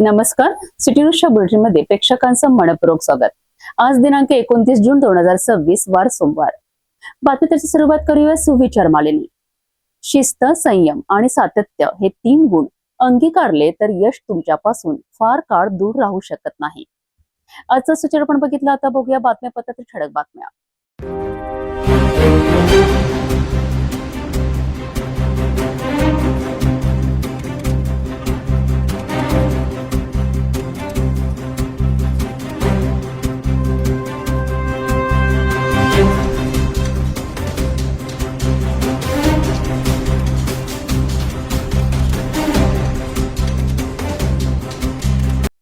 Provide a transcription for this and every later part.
नमस्कार. सिटी न्यूजच्या बुलेटिनमध्ये प्रेक्षकांचं मनपूर्वक स्वागत. आज दिनांक 29 जून 2026 वार सोमवार. बातमीची सुरुवात करूया सुविचार मालेनी. शिस्त, संयम आणि सातत्य हे 3 गुण अंगीकारले तर यश तुमच्यापासून फार काळ दूर राहू शकत नाही. आजचा सूचना आपण बघितलं. आता बघूया बातमीपत्रातील ठळक बातम्या.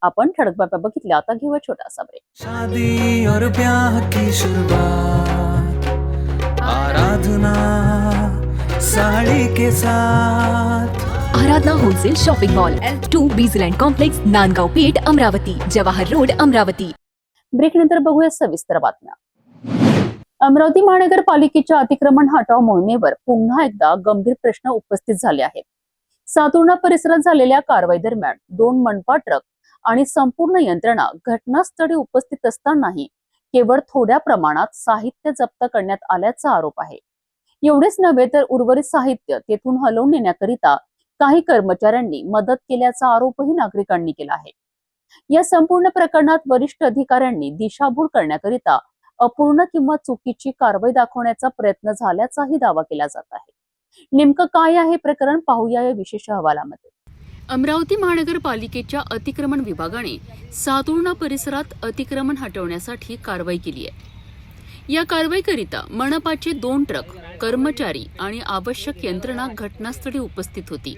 आपण ठळक बातम्या बघितल्या. आता घेऊया छोटासा ब्रेक. शादी और ब्याह की शुरुआत आराधना साड़ी के साथ. Aradhana wholesale shopping mall L2 Bijland complex, Nandgaon Peth, Amravati, Jawahar road, Amravati. Break नंतर बघूया सविस्तर बातम्या. अमरावती महानगरपालिकेच्या अतिक्रमण हटाव मोहिमेवर पुन्हा एकदा गंभीर प्रश्न उपस्थित झाले आहेत. सातुर्णा परिसरात झालेल्या कारवाई दरम्यान 2 मनपा ट्रक आणि संपूर्ण यंत्रणा घटनास्थळी उपस्थित असतानाही केवळ थोड्या प्रमाणात साहित्य जप्त करण्यात आल्याचा आरोप आहे. एवढेच नव्हे तर उर्वरित साहित्य तेथून हलवून नेण्याकरिता काही कर्मचाऱ्यांनी मदत केल्याचा आरोपही नागरिकांनी केला आहे. या संपूर्ण प्रकरणात वरिष्ठ अधिकाऱ्यांनी दिशाभूल करण्याकरिता अपूर्ण किंवा चुकीची कारवाई दाखवण्याचा प्रयत्न झाल्याचाही दावा केला जात आहे. नेमकं काय आहे प्रकरण पाहूया या विशेष अहवालामध्ये. अमरावती महानगरपालिकेच्या अतिक्रमण विभागाने सातुर्णा परिसरात अतिक्रमण हटवण्यासाठी कारवाई केली आहे. या कारवाईकरिता मनपाचे 2 ट्रक, कर्मचारी आणि आवश्यक यंत्रणा घटनास्थळी उपस्थित होती.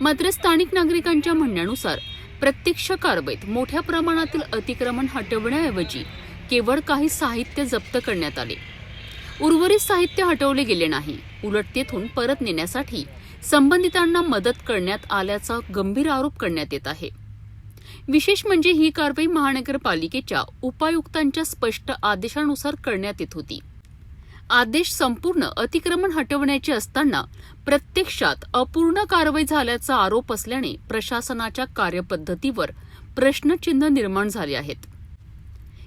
मात्र स्थानिक नागरिकांच्या म्हणण्यानुसार प्रत्यक्ष कारवाईत मोठ्या प्रमाणातील अतिक्रमण हटवण्याऐवजी केवळ काही साहित्य जप्त करण्यात आले. उर्वरित साहित्य हटवले गेले नाही. उलट तेथून परत नेण्यासाठी संबंधितांना मदत करण्यात आल्याचा गंभीर आरोप करण्यात येत आहे. विशेष म्हणजे ही कारवाई महानगरपालिकेच्या उपायुक्तांच्या स्पष्ट आदेशानुसार करण्यात येत होती. आदेश संपूर्ण अतिक्रमण हटवण्याचे असताना प्रत्यक्षात अपूर्ण कारवाई झाल्याचा आरोप असल्याने प्रशासनाच्या कार्यपद्धतीवर प्रश्नचिन्ह निर्माण झाले आहेत.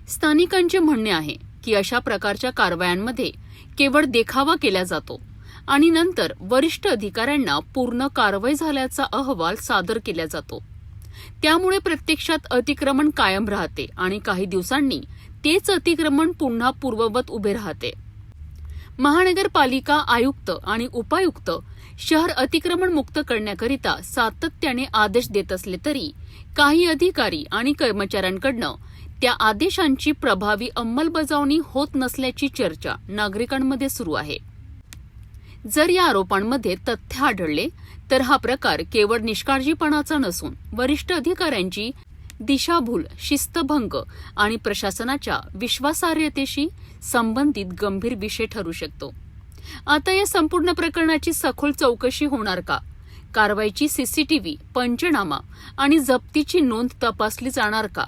स्थानिकांचे म्हणणे आहे की अशा प्रकारच्या कारवायांमध्ये केवळ देखावा केला जातो आणि नंतर वरिष्ठ अधिकाऱ्यांना पूर्ण कारवाई झाल्याचा अहवाल सादर केला जातो. त्यामुळे प्रत्यक्षात अतिक्रमण कायम राहते आणि काही दिवसांनी तेच अतिक्रमण पुन्हा पूर्ववत उभे राहते. महानगरपालिका आयुक्त आणि उपायुक्त शहर अतिक्रमण मुक्त करण्याकरिता सातत्याने आदेश देत असले तरी काही अधिकारी आणि कर्मचाऱ्यांकडनं त्या आदेशांची प्रभावी अंमलबजावणी होत नसल्याची चर्चा नागरिकांमध्ये सुरू आहे. जर या आरोपांमध्ये तथ्य आढळले तर हा प्रकार केवळ निष्काळजीपणाचा नसून वरिष्ठ अधिकाऱ्यांची दिशाभूल, शिस्तभंग आणि प्रशासनाच्या विश्वासार्हतेशी संबंधित गंभीर विषय ठरू शकतो. आता या संपूर्ण प्रकरणाची सखोल चौकशी होणार का? कारवाईची सीसीटीव्ही, पंचनामा आणि जप्तीची नोंद तपासली जाणार का?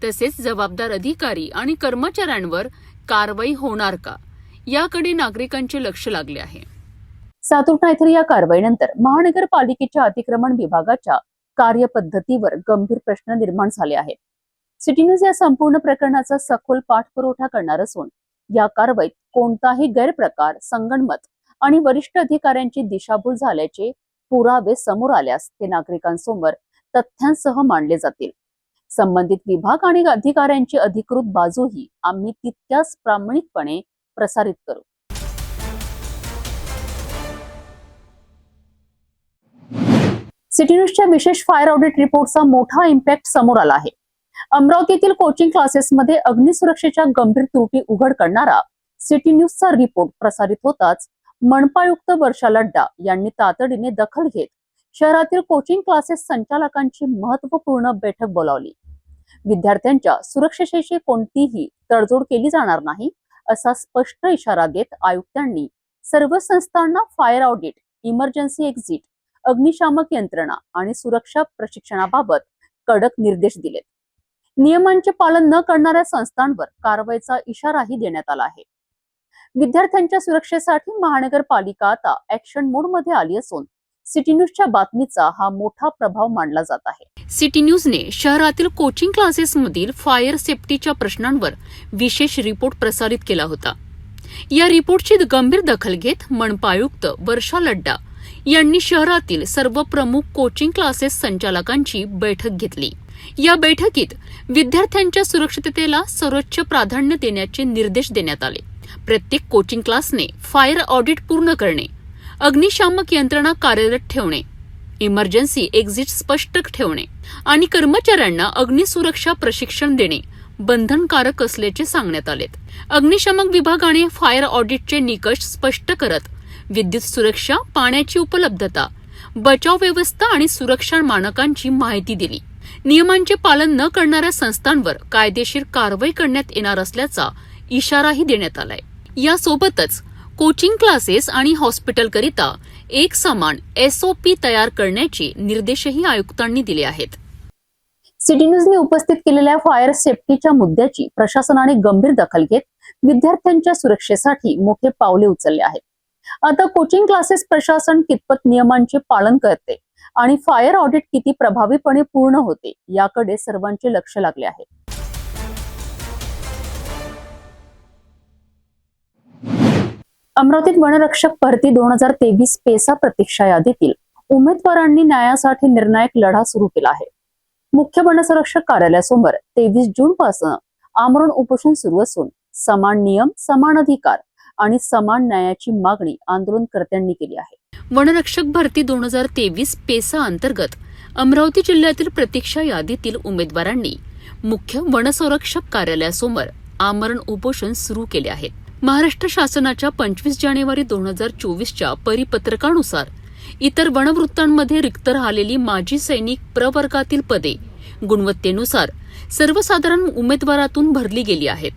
तसेच जबाबदार अधिकारी आणि कर्मचाऱ्यांवर कारवाई होणार का? याकडे नागरिकांचे लक्ष लागले आहे. सातुर्णा येथील या कारवाईनंतर महानगरपालिकेच्या अतिक्रमण विभागाच्या कार्यपद्धतीवर गंभीर प्रश्न निर्माण झाले आहेत. सिटी न्यूज या संपूर्ण प्रकरणाचा सखोल पाठपुरावा करणार असून या कारवाईत कोणताही गैरप्रकार, संगनमत आणि वरिष्ठ अधिकाऱ्यांची दिशाभूल झाल्याचे पुरावे समोर आल्यास ते नागरिकांसमोर तथ्यांसह मांडले जातील. संबंधित विभाग आणि अधिकाऱ्यांची अधिकृत बाजूही आम्ही तितक्याच प्रामाणिकपणे प्रसारित करू. सिटी न्यूजच्या विशेष फायर ऑडिट रिपोर्टचा मोठा इम्पॅक्ट समोर आला आहे. अमरावतीतील कोचिंग क्लासेसमध्ये अग्निसुरक्षेच्या गंभीर त्रुटी उघड करणारा सिटी न्यूजचा रिपोर्ट प्रसारित होताच मनपायुक्त वर्षा लड्डा यांनी तातडीने दखल घेत शहरातील कोचिंग क्लासेस संचालकांची महत्त्वपूर्ण बैठक बोलावली. विद्यार्थ्यांच्या सुरक्षेशी कोणतीही तडजोड केली जाणार नाही असा स्पष्ट इशारा देत आयुक्तांनी सर्व संस्थांना फायर ऑडिट, इमर्जन्सी एक्झिट, अग्निशामक यंत्रणा आणि सुरक्षा प्रशिक्षणाबाबत कडक निर्देश दिलेत. नियमांचे पालन न करणाऱ्या संस्थांवर कारवाईचा इशाराही देण्यात आला आहे. विद्यार्थ्यांच्या सुरक्षेसाठी महानगरपालिका आता ऍक्शन मोड मध्ये आली असून सिटी न्यूजच्या बातमीचा हा मोठा प्रभाव मानला जात आहे. सिटी न्यूजने शहरातील कोचिंग क्लासेसमधील फायर सेफ्टीच्या प्रश्नांवर विशेष रिपोर्ट प्रसारित केला होता. या रिपोर्टची गंभीर दखल घेत मनपा आयुक्त वर्षा लड्डा यांनी शहरातील सर्व प्रमुख कोचिंग क्लासेस संचालकांची बैठक घेतली. या बैठकीत विद्यार्थ्यांच्या सुरक्षिततेला सर्वोच्च प्राधान्य देण्याचे निर्देश देण्यात आले. प्रत्येक कोचिंग क्लासने फायर ऑडिट पूर्ण करणे, अग्निशामक यंत्रणा कार्यरत ठेवणे, इमर्जन्सी एक्झिट स्पष्ट ठेवणे आणि कर्मचाऱ्यांना अग्निसुरक्षा प्रशिक्षण देणे बंधनकारक असल्याचे सांगण्यात आले. अग्निशामक विभागाने फायर ऑडिटचे निकष स्पष्ट करत विद्युत सुरक्षा, पाण्याची उपलब्धता, बचाव व्यवस्था आणि सुरक्षा मानकांची माहिती दिली. नियमांचे पालन न करणाऱ्या संस्थांवर कायदेशीर कारवाई करण्यात येणार असल्याचा इशाराही देण्यात आलाय. यासोबतच कोचिंग क्लासेस आणि हॉस्पिटलकरिता एक समान SOP तयार करण्याचे निर्देशही आयुक्तांनी दिले आहेत. सिटी न्यूजने उपस्थित केलेल्या फायर सेफ्टीच्या मुद्द्याची प्रशासनाने गंभीर दखल घेत विद्यार्थ्यांच्या सुरक्षेसाठी मोठे पावले उचलले आहेत. आता कोचिंग क्लासेस प्रशासन कितपत नियमांचे पालन करते आणि फायर ऑडिट किती प्रभावीपणे पूर्ण होते याकडे सर्वांचे लक्ष लागले आहे. अमरावतीत वनरक्षक भरती 2023 पेसा प्रतीक्षा यादीतील उमेदवारांनी न्यायासाठी निर्णायक लढा सुरू केला आहे. मुख्य वनसंरक्षक कार्यालयासमोर 23 जून पासून आमरण उपोषण सुरू असून समान नियम, समान अधिकार आणि समान न्यायाची मागणी आंदोलनकर्त्यांनी केली आहे. वनरक्षक भरती 2023 पेसा अंतर्गत अमरावती जिल्ह्यातील प्रतीक्षा यादीतील उमेदवारांनी मुख्य वनसंरक्षक कार्यालयासमोर आमरण उपोषण सुरू केले आहे. महाराष्ट्र शासनाच्या 25 जानेवारी 2024च्या परिपत्रकानुसार इतर वनवृत्तांमध्ये रिक्त राहिलेली माजी सैनिक प्रवर्गातील पदे गुणवत्तेनुसार सर्वसाधारण उमेदवारातून भरली गेली आहेत.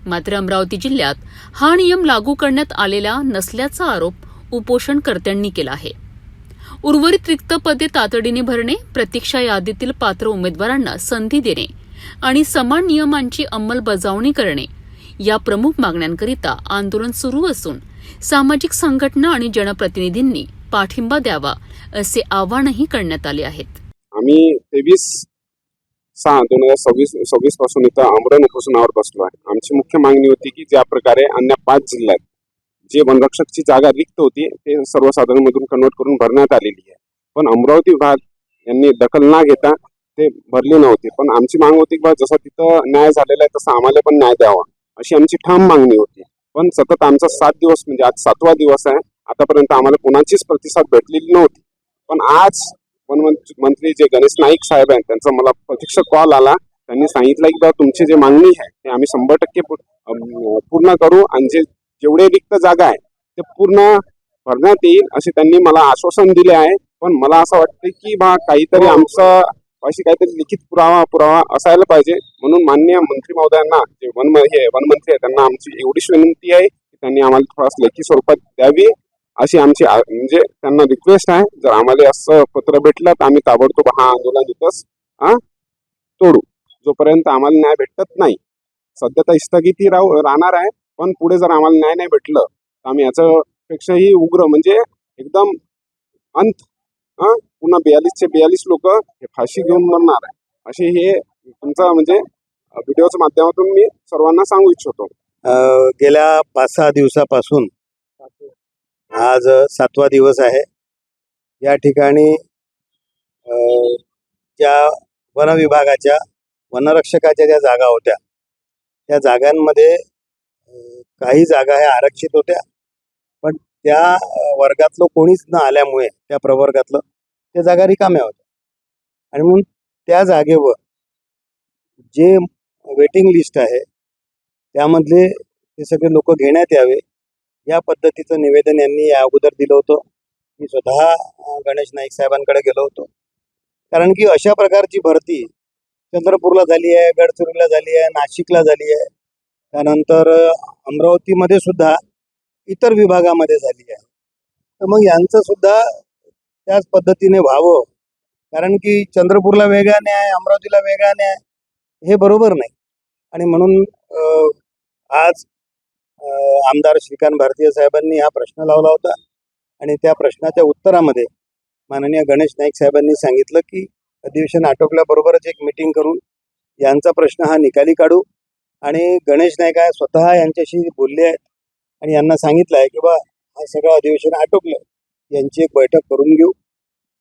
मात्र अमरावती जिल्ह्यात हा नियम लागू करण्यात आलेला नसल्याचा आरोप उपोषणकर्त्यांनी केला आहे. उर्वरित रिक्त पदे तातडीने भरणे, प्रतीक्षा यादीतील पात्र उमेदवारांना संधी देणे आणि समान नियमांची अंमलबजावणी करणे या प्रमुख मागण्यांकरिता आंदोलन सुरू असून सामाजिक संघटना आणि जनप्रतिनिधींनी पाठिंबा द्यावा असे आवाहनही करण्यात आले आहेत. आम्ही 23/6/2026 पासून इथं आमरण उपोषणावर बसलो आहे. आमची मुख्य मागणी होती की ज्या प्रकारे अन्य 5 जिल्ह्यात जे वनरक्षकची जागा रिक्त होती ते सर्वसाधारण मधून कन्वर्ट करून भरण्यात आलेली आहे, पण अमरावती विभाग यांनी दखल न घेता ते भरले नव्हते. पण आमची मागणी होती की जसं तिथं न्याय झालेला आहे तसं आम्हाला पण न्याय द्यावा अशी आमची ठाम मागणी होती. पण सतत आमचा 7 दिवस म्हणजे आज 7वा दिवस आहे, आतापर्यंत आम्हाला कोणाचीच प्रतिसाद भेटलेली नव्हती. पण आज वनमंत्री जे गणेश नाईक साहेब आहेत त्यांचा मला प्रत्यक्ष कॉल आला. त्यांनी सांगितलं की बाबा तुमची जे मागणी आहे ते आम्ही 100% पूर्ण करू आणि जेवढे रिक्त जागा आहे ते पूर्ण भरण्यात येईल असे त्यांनी मला आश्वासन दिले आहे. पण मला असं वाटतं की काहीतरी आमचं अशी काहीतरी लिखित पुरावा असायला पाहिजे. म्हणून माननीय मंत्री महोदयांना जे वनमंत्री आहे त्यांना आमची एवढीच विनंती आहे की त्यांनी आम्हाला थोडासा लेखी स्वरूपात द्यावी अशी आमची म्हणजे त्यांना रिक्वेस्ट आहे. जर आम्हाला असं पत्र भेटलं तर आम्ही ताबडतोब हा आंदोलन इथंच तोडू. जोपर्यंत आम्हाला न्याय भेटत नाही सध्या तर स्थगिती राहणार आहे, पण पुढे जर आम्हाला न्याय नाही भेटलं तर आम्ही याच्यापेक्षाही उग्र म्हणजे एकदम अंत पुन्हा 42 लोक हे फाशी घेऊन मरणार आहे असे हे तुमचा म्हणजे व्हिडिओच्या माध्यमातून मी सर्वांना सांगू इच्छितो. गेल्या 5-6 दिवसापासून आज 7वा दिवस आहे. या ठिकाणी ज्या वन विभागाच्या वनरक्षकाच्या ज्या जागा होत्या त्या जागांमध्ये काही जागा ह्या आरक्षित होत्या, पण त्या वर्गातलं कोणीच न आल्यामुळे त्या प्रवर्गातलं त्या जागा रिकाम्या होत्या आणि म्हणून त्या जागेवर जे वेटिंग लिस्ट आहे त्यामधले ते सगळे लोक घेण्यात यावे या पद्धतीचं निवेदन यांनी या अगोदर दिलं होतं. मी स्वतः गणेश नाईक साहेबांकडे गेलो होतो, कारण की अशा प्रकारची भरती चंद्रपूरला झाली आहे, गडचिरोलीला झाली आहे, नाशिकला झाली आहे, त्यानंतर अमरावतीमध्ये सुद्धा इतर विभागामध्ये झाली आहे. तर मग यांचं सुद्धा त्याच पद्धतीने व्हावं, कारण की चंद्रपूरला वेगळा न्याय, अमरावतीला वेगळा न्याय हे बरोबर नाही. आणि म्हणून आज आमदार श्रीकांत भारतीय साहेबांनी हा प्रश्न लावला होता आणि त्या प्रश्नाच्या उत्तरामध्ये माननीय गणेश नाईक साहेबांनी सांगितलं की अधिवेशन आटोपल्याबरोबरच एक मीटिंग करून यांचा प्रश्न हा निकाली काढू. आणि गणेश नाईक स्वतः यांच्याशी बोलले आहेत आणि यांना सांगितलं आहे की बा हा सगळं अधिवेशन आटोपलं, यांची एक बैठक करून घेऊ.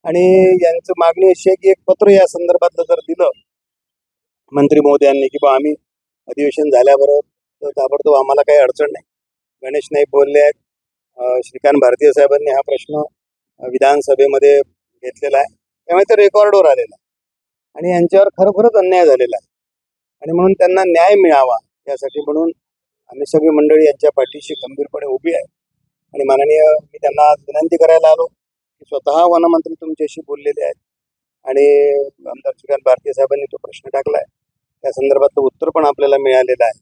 आणि यांचं मागणी अशी आहे की एक पत्र या संदर्भातलं जर दिलं मंत्री महोदयांनी की बा आम्ही अधिवेशन झाल्याबरोबर ताबडतोब आम्हाला काही अडचण नाही. गणेश नाईक बोलले आहेत. श्रीकांत भारतीय साहेबांनी हा प्रश्न विधानसभेमध्ये घेतलेला आहे, त्यामुळे ते रेकॉर्डवर आलेला आहे आणि यांच्यावर खरोखरच अन्याय झालेला आहे. आणि म्हणून त्यांना न्याय मिळावा यासाठी म्हणून आम्ही सगळी मंडळी यांच्या पाठीशी खंबीरपणे उभी आहे. आणि माननीय मी त्यांना आज विनंती करायला आलो की स्वतः वनमंत्री तुमच्याशी बोललेले आहेत आणि आमदार श्रीकांत भारतीय साहेबांनी तो प्रश्न टाकलाय, त्या संदर्भातलं उत्तर पण आपल्याला मिळालेलं आहे.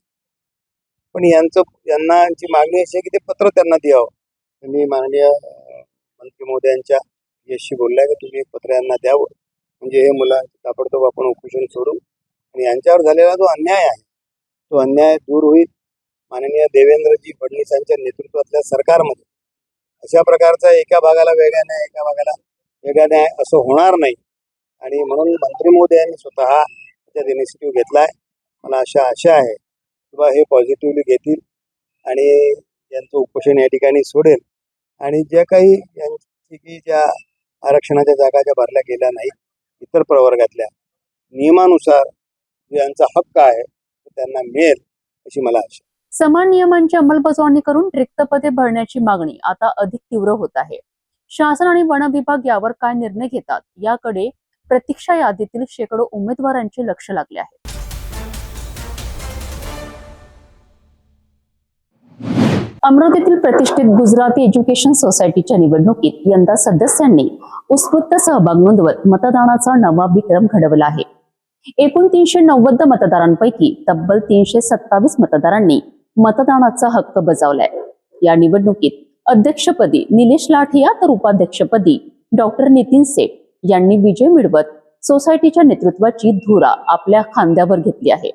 पण यांची मागणी अशी आहे की ते पत्र त्यांना द्यावं. मी माननीय मंत्री महोदयांच्या याशी बोललाय की तुम्ही एक पत्र यांना द्यावं, म्हणजे हे मुलं ताबडतोब आपण उपोषण सोडू आणि यांच्यावर झालेला जो अन्याय आहे तो अन्याय दूर होईल. माननीय देवेंद्रजी फडणवीसांच्या नेतृत्वातल्या सरकारमध्ये अशा प्रकारचा एका भागाला वेगळा न्याय एका भागाला वेगळा न्याय असं होणार नाही. आणि म्हणून मंत्री महोदयांनी स्वतः त्याच्यात इनिशिएटिव्ह घेतला आहे. मला आशा आहे किंवा हे पॉझिटिव्हली घेतील आणि यांचं उपोषण या ठिकाणी सोडेल. आणि ज्या काही यांची की ज्या आरक्षणाच्या जागा ज्या भरल्या गेल्या नाहीत इतर प्रवर्गातल्या नियमानुसार यांचा हक्क आहे तो त्यांना मिळेल अशी मला आशा. समान नियमांची अंमलबजावणी करून रिक्त पदे भरण्याची मागणी आता अधिक तीव्र होत आहे. शासन आणि वन विभाग यावर काय निर्णय घेतात याकडे प्रतीक्षा यादीतील शेकडो उमेदवारांचे लक्ष लागले आहे. अमरावतीतील प्रतिष्ठित गुजराती एज्युकेशन सोसायटीच्या निवडणुकीत यंदा सदस्यांनी उत्स्फूर्त सहभाग नोंदवत मतदानाचा नवा विक्रम घडवला आहे. एकूण 390 मतदारांपैकी तब्बल 327 मतदारांनी मतदानाचा हक्क बजावलाय. या निवडणुकीत अध्यक्षपदी निलेश लाठिया तर उपाध्यक्षपदी डॉक्टर नितीन सेठ यांनी विजय मिळवत सोसायटीच्या नेतृत्वाची धुरा आपल्या खांद्यावर घेतली आहे.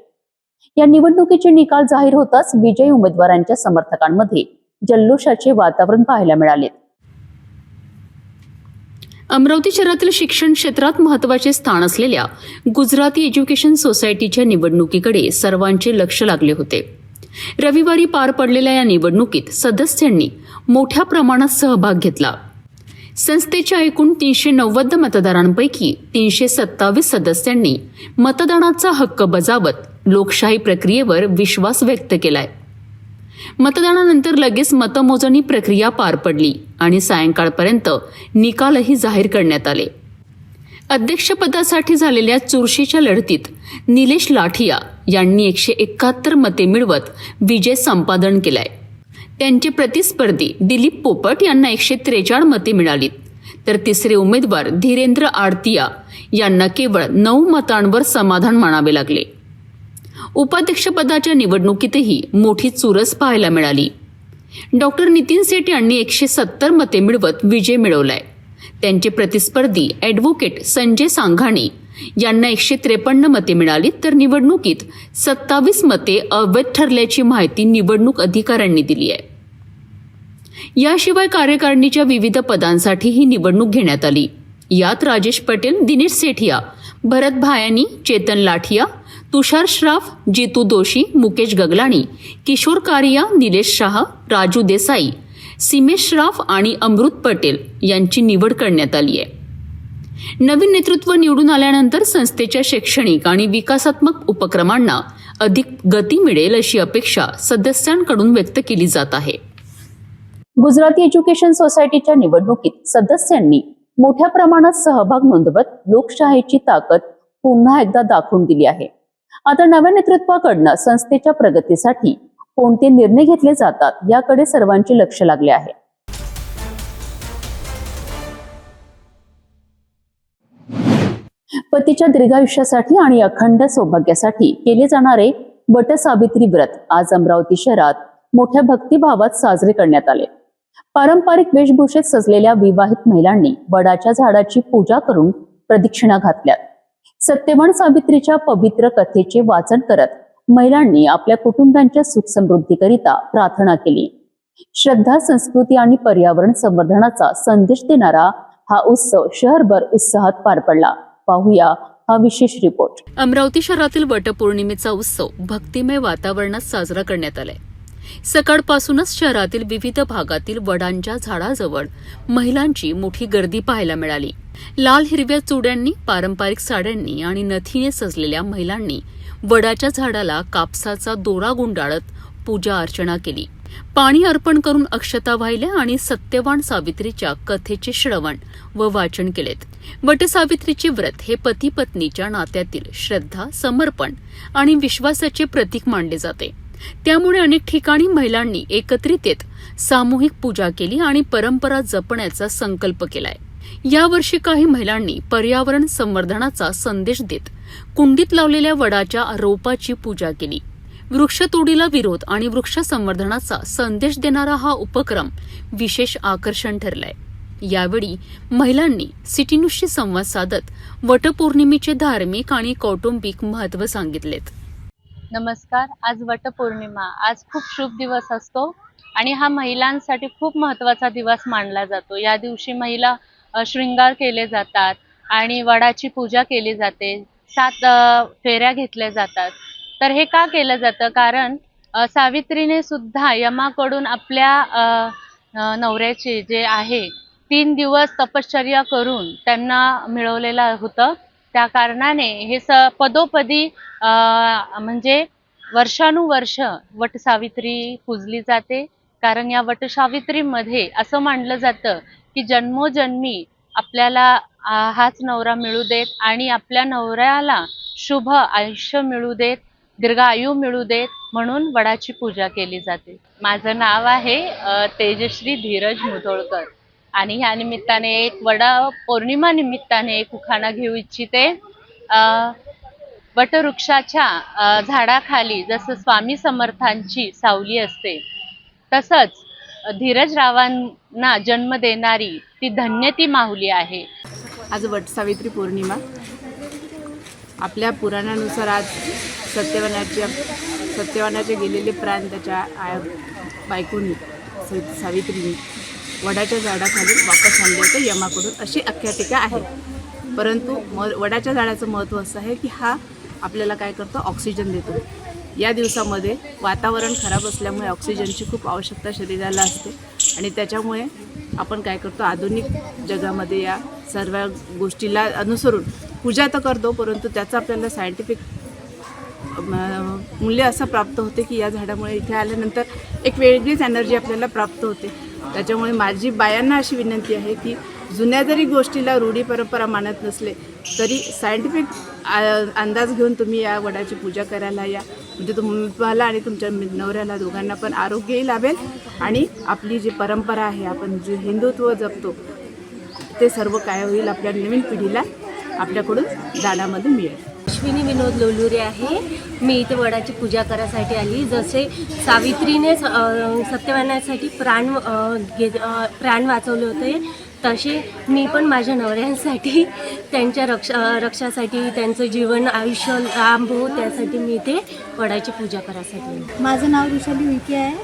या निवडणुकीचे निकाल जाहीर होताच विजयी उमेदवारांच्या समर्थकांमध्ये जल्लोषाचे वातावरण पाहायला मिळाले. अमरावती शहरातील शिक्षण क्षेत्रात महत्त्वाचे स्थान असलेल्या गुजराती एज्युकेशन सोसायटीच्या निवडणुकीकडे सर्वांचे लक्ष लागले होते. रविवारी पार पडलेल्या या निवडणुकीत सदस्यांनी मोठ्या प्रमाणात सहभाग घेतला. संस्थेच्या एकूण 390 मतदारांपैकी 327 सदस्यांनी मतदानाचा हक्क बजावत लोकशाही प्रक्रियेवर विश्वास व्यक्त केलाय. मतदानानंतर लगेच मतमोजणी प्रक्रिया पार पडली आणि सायंकाळपर्यंत निकालही जाहीर करण्यात आले. अध्यक्षपदासाठी झालेल्या चुरशीच्या लढतीत निलेश लाठिया यांनी 171 मते मिळवत विजय संपादन केलाय. त्यांचे प्रतिस्पर्धी दिलीप पोपट यांना 143 मते मिळाली, तर तिसरे उमेदवार धीरेंद्र आडतिया यांना केवळ 9 मतांवर समाधान मानावे लागले. उपाध्यक्षपदाच्या निवडणुकीतही मोठी चुरस पाहायला मिळाली. डॉक्टर नितीन सेठ यांनी 170 मते मिळवत विजय मिळवलाय. त्यांचे प्रतिस्पर्धी ॲडव्होकेट संजय सांघाणे यांना 153 मते मिळाली, तर निवडणुकीत 27 मते अवैध ठरल्याची माहिती निवडणूक अधिकाऱ्यांनी दिली आहे. याशिवाय कार्यकारिणीच्या विविध पदांसाठी ही निवडणूक घेण्यात आली. यात राजेश पटेल, दिनेश सेठिया, भरत भायानी, चेतन लाठिया, तुषार श्राफ, जितू दोशी, मुकेश गगलाणी, किशोर कारिया, निलेश शाह, राजू देसाई, सीमेश श्राफ आणि अमृत पटेल यांची निवड करण्यात आली आहे. नवीन नेतृत्व निवडून आल्यानंतर संस्थेच्या शैक्षणिक आणि विकासात्मक उपक्रमांना अधिक गती मिळेल अशी अपेक्षा सदस्यांकडून व्यक्त केली जात आहे. गुजराती एज्युकेशन सोसायटीच्या निवडणुकीत सदस्यांनी मोठ्या प्रमाणात सहभाग नोंदवत लोकशाहीची ताकद पुन्हा एकदा दाखवून दिली आहे. आता नव्या नेतृत्वाकडनं संस्थेच्या प्रगतीसाठी कोणते निर्णय घेतले जातात याकडे सर्वांचे लक्ष लागले आहे. पतीच्या दीर्घायुष्यासाठी आणि अखंड सौभाग्यासाठी केले जाणारे वटसावित्री व्रत आज अमरावती शहरात मोठ्या भक्तिभावात साजरे करण्यात आले. पारंपरिक वेशभूषेत सजलेल्या विवाहित महिलांनी वडाच्या झाडाची पूजा करून प्रदक्षिणा घातल्यात. सत्यवान सावित्रीच्या पवित्र कथेचे वाचन करत महिलांनी आपल्या कुटुंबांच्या सुख समृद्धीकरिता प्रार्थना केली. श्रद्धा, संस्कृती आणि पर्यावरण संवर्धनाचा संदेश देणारा हा उत्सव शहरभर उत्साहात पार पडला. पाहूया हा विशेष रिपोर्ट. अमरावती शहरातील वटपौर्णिमेचा उत्सव भक्तिमय वातावरणात साजरा करण्यात आलाय. सकाळपासूनच शहरातील विविध भागातील वडांच्या झाडाजवळ महिलांची मोठी गर्दी पाहायला मिळाली. लाल हिरव्या चुड्यांनी, पारंपरिक साड्यांनी आणि नथीने सजलेल्या महिलांनी वडाच्या झाडाला कापसाचा दोरा गुंडाळत पूजा अर्चना केली. पाणी अर्पण करून अक्षता वाहिल्या आणि सत्यवान सावित्रीच्या कथेचे श्रवण व वाचन केलेत. वटसावित्रीचे व्रत हे पती पत्नीच्या नात्यातील श्रद्धा, समर्पण आणि विश्वासाचे प्रतीक मानले जाते. त्यामुळे अनेक ठिकाणी महिलांनी एकत्रित येत सामूहिक पूजा केली आणि परंपरा जपण्याचा संकल्प केलाय. यावर्षी काही महिलांनी पर्यावरण संवर्धनाचा संदेश देत कुंडीत लावलेल्या वडाच्या रोपाची पूजा केली. वृक्षतोडीला विरोध आणि वृक्ष संवर्धनाचा संदेश देणारा हा उपक्रम विशेष आकर्षण ठरलाय. यावेळी महिलांनी सिटी न्यूजशी संवाद साधत वटपौर्णिमेचे धार्मिक आणि कौटुंबिक महत्त्व सांगितलेत. नमस्कार. आज वटपौर्णिमा. आज खूप शुभ दिवस असतो आणि हा महिलांसाठी खूप महत्त्वाचा दिवस मानला जातो. या दिवशी महिला शृंगार केले जातात आणि वडाची पूजा केली जाते. 7 फेऱ्या घेतल्या जातात. तर हे का केलं जातं? कारण सावित्रीने सुद्धा यमाकडून आपल्या नवऱ्याचे जे आहे 3 दिवस तपश्चर्या करून त्यांना मिळवलेलं होतं. त्या कारणाने हे पदोपदी म्हणजे वर्षानुवर्ष वटसावित्री पूजली जाते. कारण या वटसावित्रीमध्ये असं मानलं जातं की जन्मोजन्मी आपल्याला हाच नवरा मिळू देत आणि आपल्या नवऱ्याला शुभ आयुष्य मिळू देत, दीर्घायू मिळू देत, म्हणून वडाची पूजा केली जाते. माझं नाव आहे तेजश्री धीरज मुधोळकर आणि ह्या निमित्ताने एक वटपौर्णिमा निमित्ताने एक उखाणा घेऊ इच्छिते. वटवृक्षाच्या झाडाखाली जसं स्वामी समर्थांची सावली असते, तसंच धीरजरावांना जन्म देणारी ती धन्य ती माऊली आहे. आज वटसावित्री पौर्णिमा. आपल्या पुराणानुसार आज सत्यवानाचे गेलेले प्राण त्याच्या बायकोनी सावित्रीने वडाच्या झाडाखाली वापस आणले होते यमाकडून, अशी आख्यायिका आहे. परंतु वडाच्या झाडाचं महत्त्व असं आहे की हा आपल्याला काय करतो, ऑक्सिजन देतो. या दिवसामध्ये वातावरण खराब असल्यामुळे ऑक्सिजनची खूप आवश्यकता शरीराला असते आणि त्याच्यामुळे आपण काय करतो, आधुनिक जगामध्ये या सर्व गोष्टीला अनुसरून पूजा तर करतो, परंतु त्याचं आपल्याला सायंटिफिक मूल्य असं प्राप्त होते की या झाडामुळे इथे आल्यानंतर एक वेगळीच एनर्जी आपल्याला प्राप्त होते. त्याच्यामुळे माझी बायांना अशी विनंती आहे की जुन्या जरी गोष्टीला रूढी परंपरा मानत नसले तरी सायंटिफिक अंदाज घेऊन तुम्ही या वडाची पूजा करायला या. म्हणजे तुम्हाला आणि तुमच्या नवऱ्याला दोघांना पण आरोग्यही लाभेल आणि आपली जी परंपरा आहे, आपण जे हिंदुत्व जपतो, ते सर्व काय होईल आपल्या नवीन पिढीला आपल्याकडून दानामध्ये मिळेल. अश्विनी विनोद लोलुरे आहे. मी इथे वडाची पूजा करायसाठी आली. जसे सावित्रीने सत्यवानासाठी प्राण वाचवले होते, तसे मी पण माझ्या नवऱ्यांसाठी त्यांच्या रक्षासाठी त्यांचं जीवन आयुष्य लांब हो त्यासाठी मी इथे वडाची पूजा करायसाठी आली. माझं नाव ऋषाली विके आहे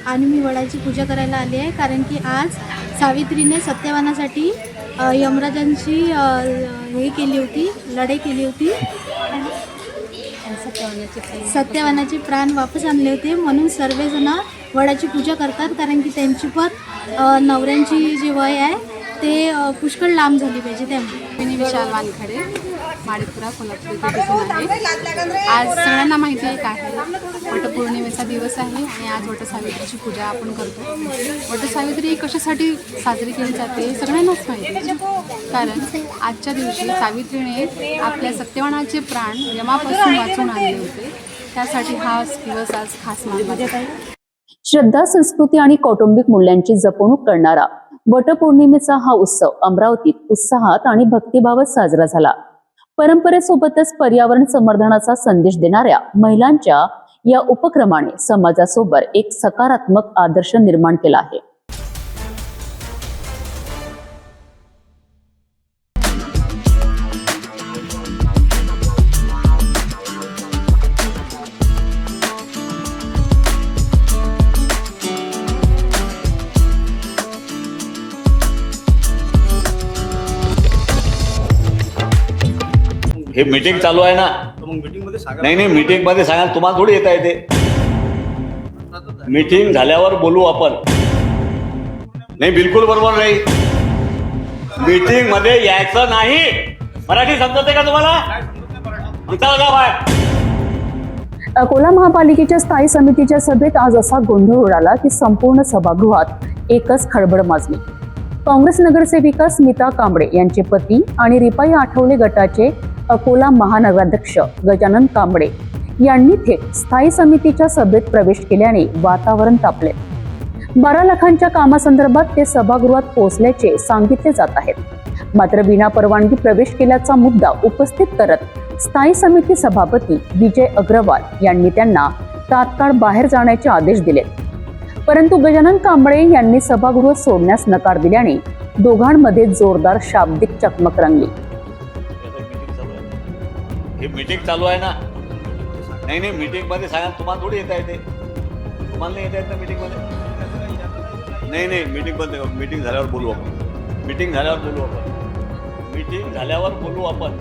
आणि मी वडाची पूजा करायला आली आहे. कारण की आज सावित्रीने सत्यवानासाठी यमराजांची हे केली होती, लढाई केली होती, सत्यवानाचे प्राण वापस आणले होते. म्हणून सर्वजण वडाची पूजा करतात. कारण की त्यांची पण नवऱ्यांची जी वय आहे ते पुष्कळ लांब झाली पाहिजे. त्यामुळे मी विशाल वानखडे, माळीपुरा, कोल्हापूर इथे दिसून आहे. आज सगळ्यांना माहिती आहे काय आहे, वटपौर्णिमेचा दिवस आहे आणि आज वटसावित्रीची पूजा आपण करतो. वटसावित्री कशासाठी साजरी केली जाते हे सगळ्यांनाच माहिती आहे. कारण आजच्या दिवशी सावित्रीने आपल्या सत्यवानाचे प्राण यमापासून वाचून आणले होते. त्यासाठी हा दिवस आज खास मानला जात आहे. श्रद्धा, संस्कृती आणि कौटुंबिक मूल्यांची जपणूक करणारा वटपौर्णिमेचा हा उत्सव अमरावतीत उत्साहात आणि भक्तिभावात साजरा झाला. परंपरेसोबतच पर्यावरण संवर्धनाचा संदेश देणाऱ्या महिलांच्या या उपक्रमाने समाजासोबत एक सकारात्मक आदर्श निर्माण केला आहे. हे मीटिंग चालू आहे ना. नाही नाही, मीटिंग मध्ये सांगा, तुम्हाला थोडी येता येते. मीटिंग झाल्यावर बोलू आपण. नाही, बिलकुल बरोबर नाही. मीटिंग मध्ये यायचं नाही. मराठी समजते का तुम्हाला? अकोला महापालिकेच्या स्थायी समितीच्या सभेत आज असा गोंधळ उडाला की संपूर्ण सभागृहात एकच खळबळ माजली. काँग्रेस नगरसेविका स्मिता कांबळे यांचे पती आणि रिपाई आठवले गटाचे अकोला महानगराध्यक्ष गजानन कांबळे यांनी थेट स्थायी समितीच्या सभेत प्रवेश केल्याने वातावरण तापले. 12 लाखांच्या कामासंदर्भात ते सभागृहात पोहोचल्याचे सांगितले जात आहेत. मात्र विना परवानगी प्रवेश केल्याचा मुद्दा उपस्थित करत स्थायी समिती सभापती विजय अग्रवाल यांनी त्यांना तात्काळ बाहेर जाण्याचे आदेश दिले. परंतु गजानन कांबळे यांनी सभागृह सोडण्यास नकार दिल्याने दोघांमध्ये जोरदार शाब्दिक चकमक रंगली. हे मीटिंग चालू आहे ना. नाही नाही, मीटिंग मध्ये सांगा, तुम्हाला थोडी येता येते. तुम्हाला नाही येता येत ना मीटिंग मध्ये. नाही नाही, मीटिंग झाल्यावर बोलू आपण. मीटिंग झाल्यावर बोलू आपण. मीटिंग झाल्यावर बोलू आपण.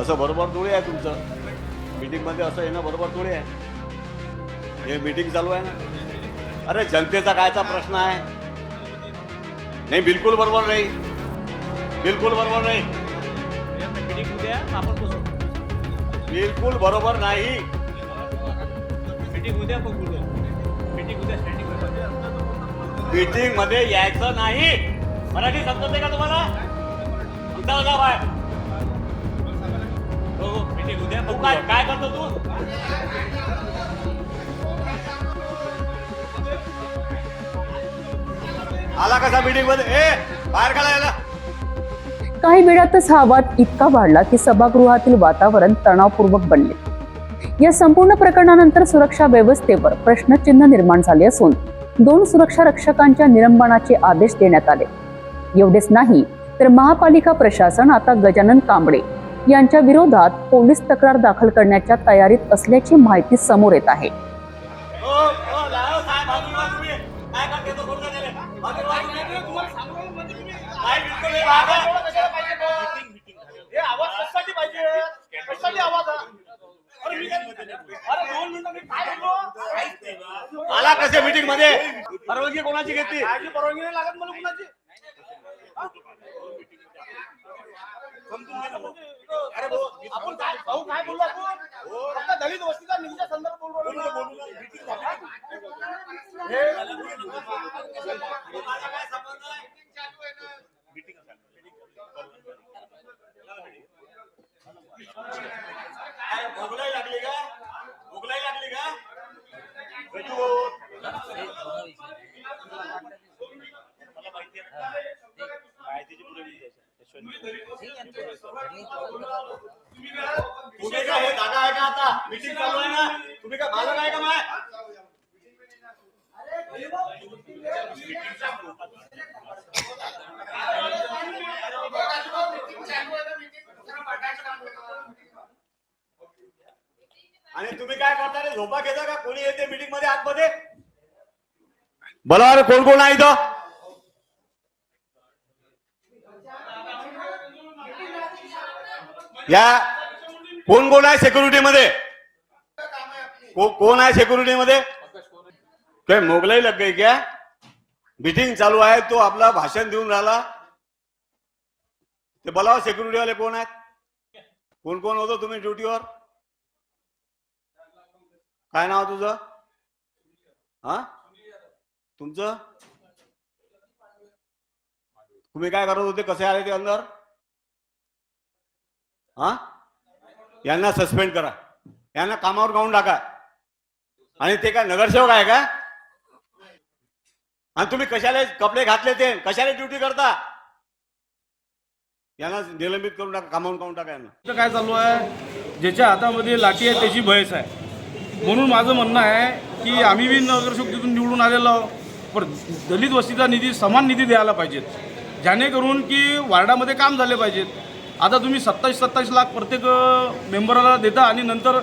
असं बरोबर थोडी आहे तुमचं. मीटिंग मध्ये असं येणं बरोबर थोडी आहे. हे मीटिंग चालू आहे ना. अरे जनतेचा कायचा प्रश्न आहे. नाही, बिलकुल बरोबर नाही. बिलकुल बरोबर नाही. बिलकुल बरोबर नाही. मीटिंग मध्ये यायचं नाही. मराठी समजते का तुम्हाला? तू काय करतो तू? आला कसा मीटिंग मध्ये? बाहेर काढायला. काही वेळातच हा वाद इतका वाढला की सभागृहातील वातावरण तणावपूर्वक बनले. या संपूर्ण प्रकरणानंतर सुरक्षा व्यवस्थेवर प्रश्नचिन्ह निर्माण झाले असून 2 सुरक्षा रक्षकांच्या निलंबनाचे आदेश देण्यात आले. एवढेच नाही तर महापालिका प्रशासन आता गजानन कांबळे यांच्या विरोधात पोलीस तक्रार दाखल करण्याच्या तयारीत असल्याची माहिती समोर येत आहे. आला कसे मीटिंग मध्ये? परवानगी कोणाची घेतली? परवानगी नाही लागत मला कुणाची. अरे आपण काय बोललो आपण? दलित वस्तीचा निधीच्या संदर्भात बोललो. भोगलाई लागली का? भोगलाई लागली का? मला माहिती आहे. माहितीची पुढे तुम्ही काय हे दादा आहे का? आता मीटिंग चालू आहे ना. तुम्ही काय मालक आहे का? माय आणि तुम्ही काय करता रे? झोपा घेता का? कोणी येते मीटिंग मध्ये आतमध्ये? बोला, कोण कोण आहे इथं? या कोण कोण आहे सिक्युरिटी मध्ये? कोण आहे सिक्युरिटी मध्ये? काय मोगलाई लग गई क्या? मीटिंग चालू आहे, तो आपला भाषण देऊन राहिला. ते बोलाव सिक्युरिटी वाले कोण आहेत? कोण कोण होतो तुम्ही ड्युटीवर? काय नाव तुझं? हा, तुमचं? तुम्ही काय करत होते? कसे आले ते अंदर? हा, यांना सस्पेंड करा. यांना कामावर काढून टाका. आणि ते काय नगरसेवक आहे का? आणि तुम्ही कशाला कपडे घातले? ते कशाला ड्युटी करता? यांना निलंबित करून टाका, कामावून काढून टाका यांना. काय चालू आहे? ज्याच्या हातामध्ये लाठी आहे त्याची भयस आहे. म्हणून माझं म्हणणं आहे की आम्ही बी नगरसेवक तिथून निवडून आलेलो आहोत, पण दलित वस्तीचा निधी समान निधी द्यायला पाहिजेत, जेणेकरून की वार्डामध्ये काम झाले पाहिजेत. आता तुम्ही 27 लाख प्रत्येक मेंबरला देता आणि नंतर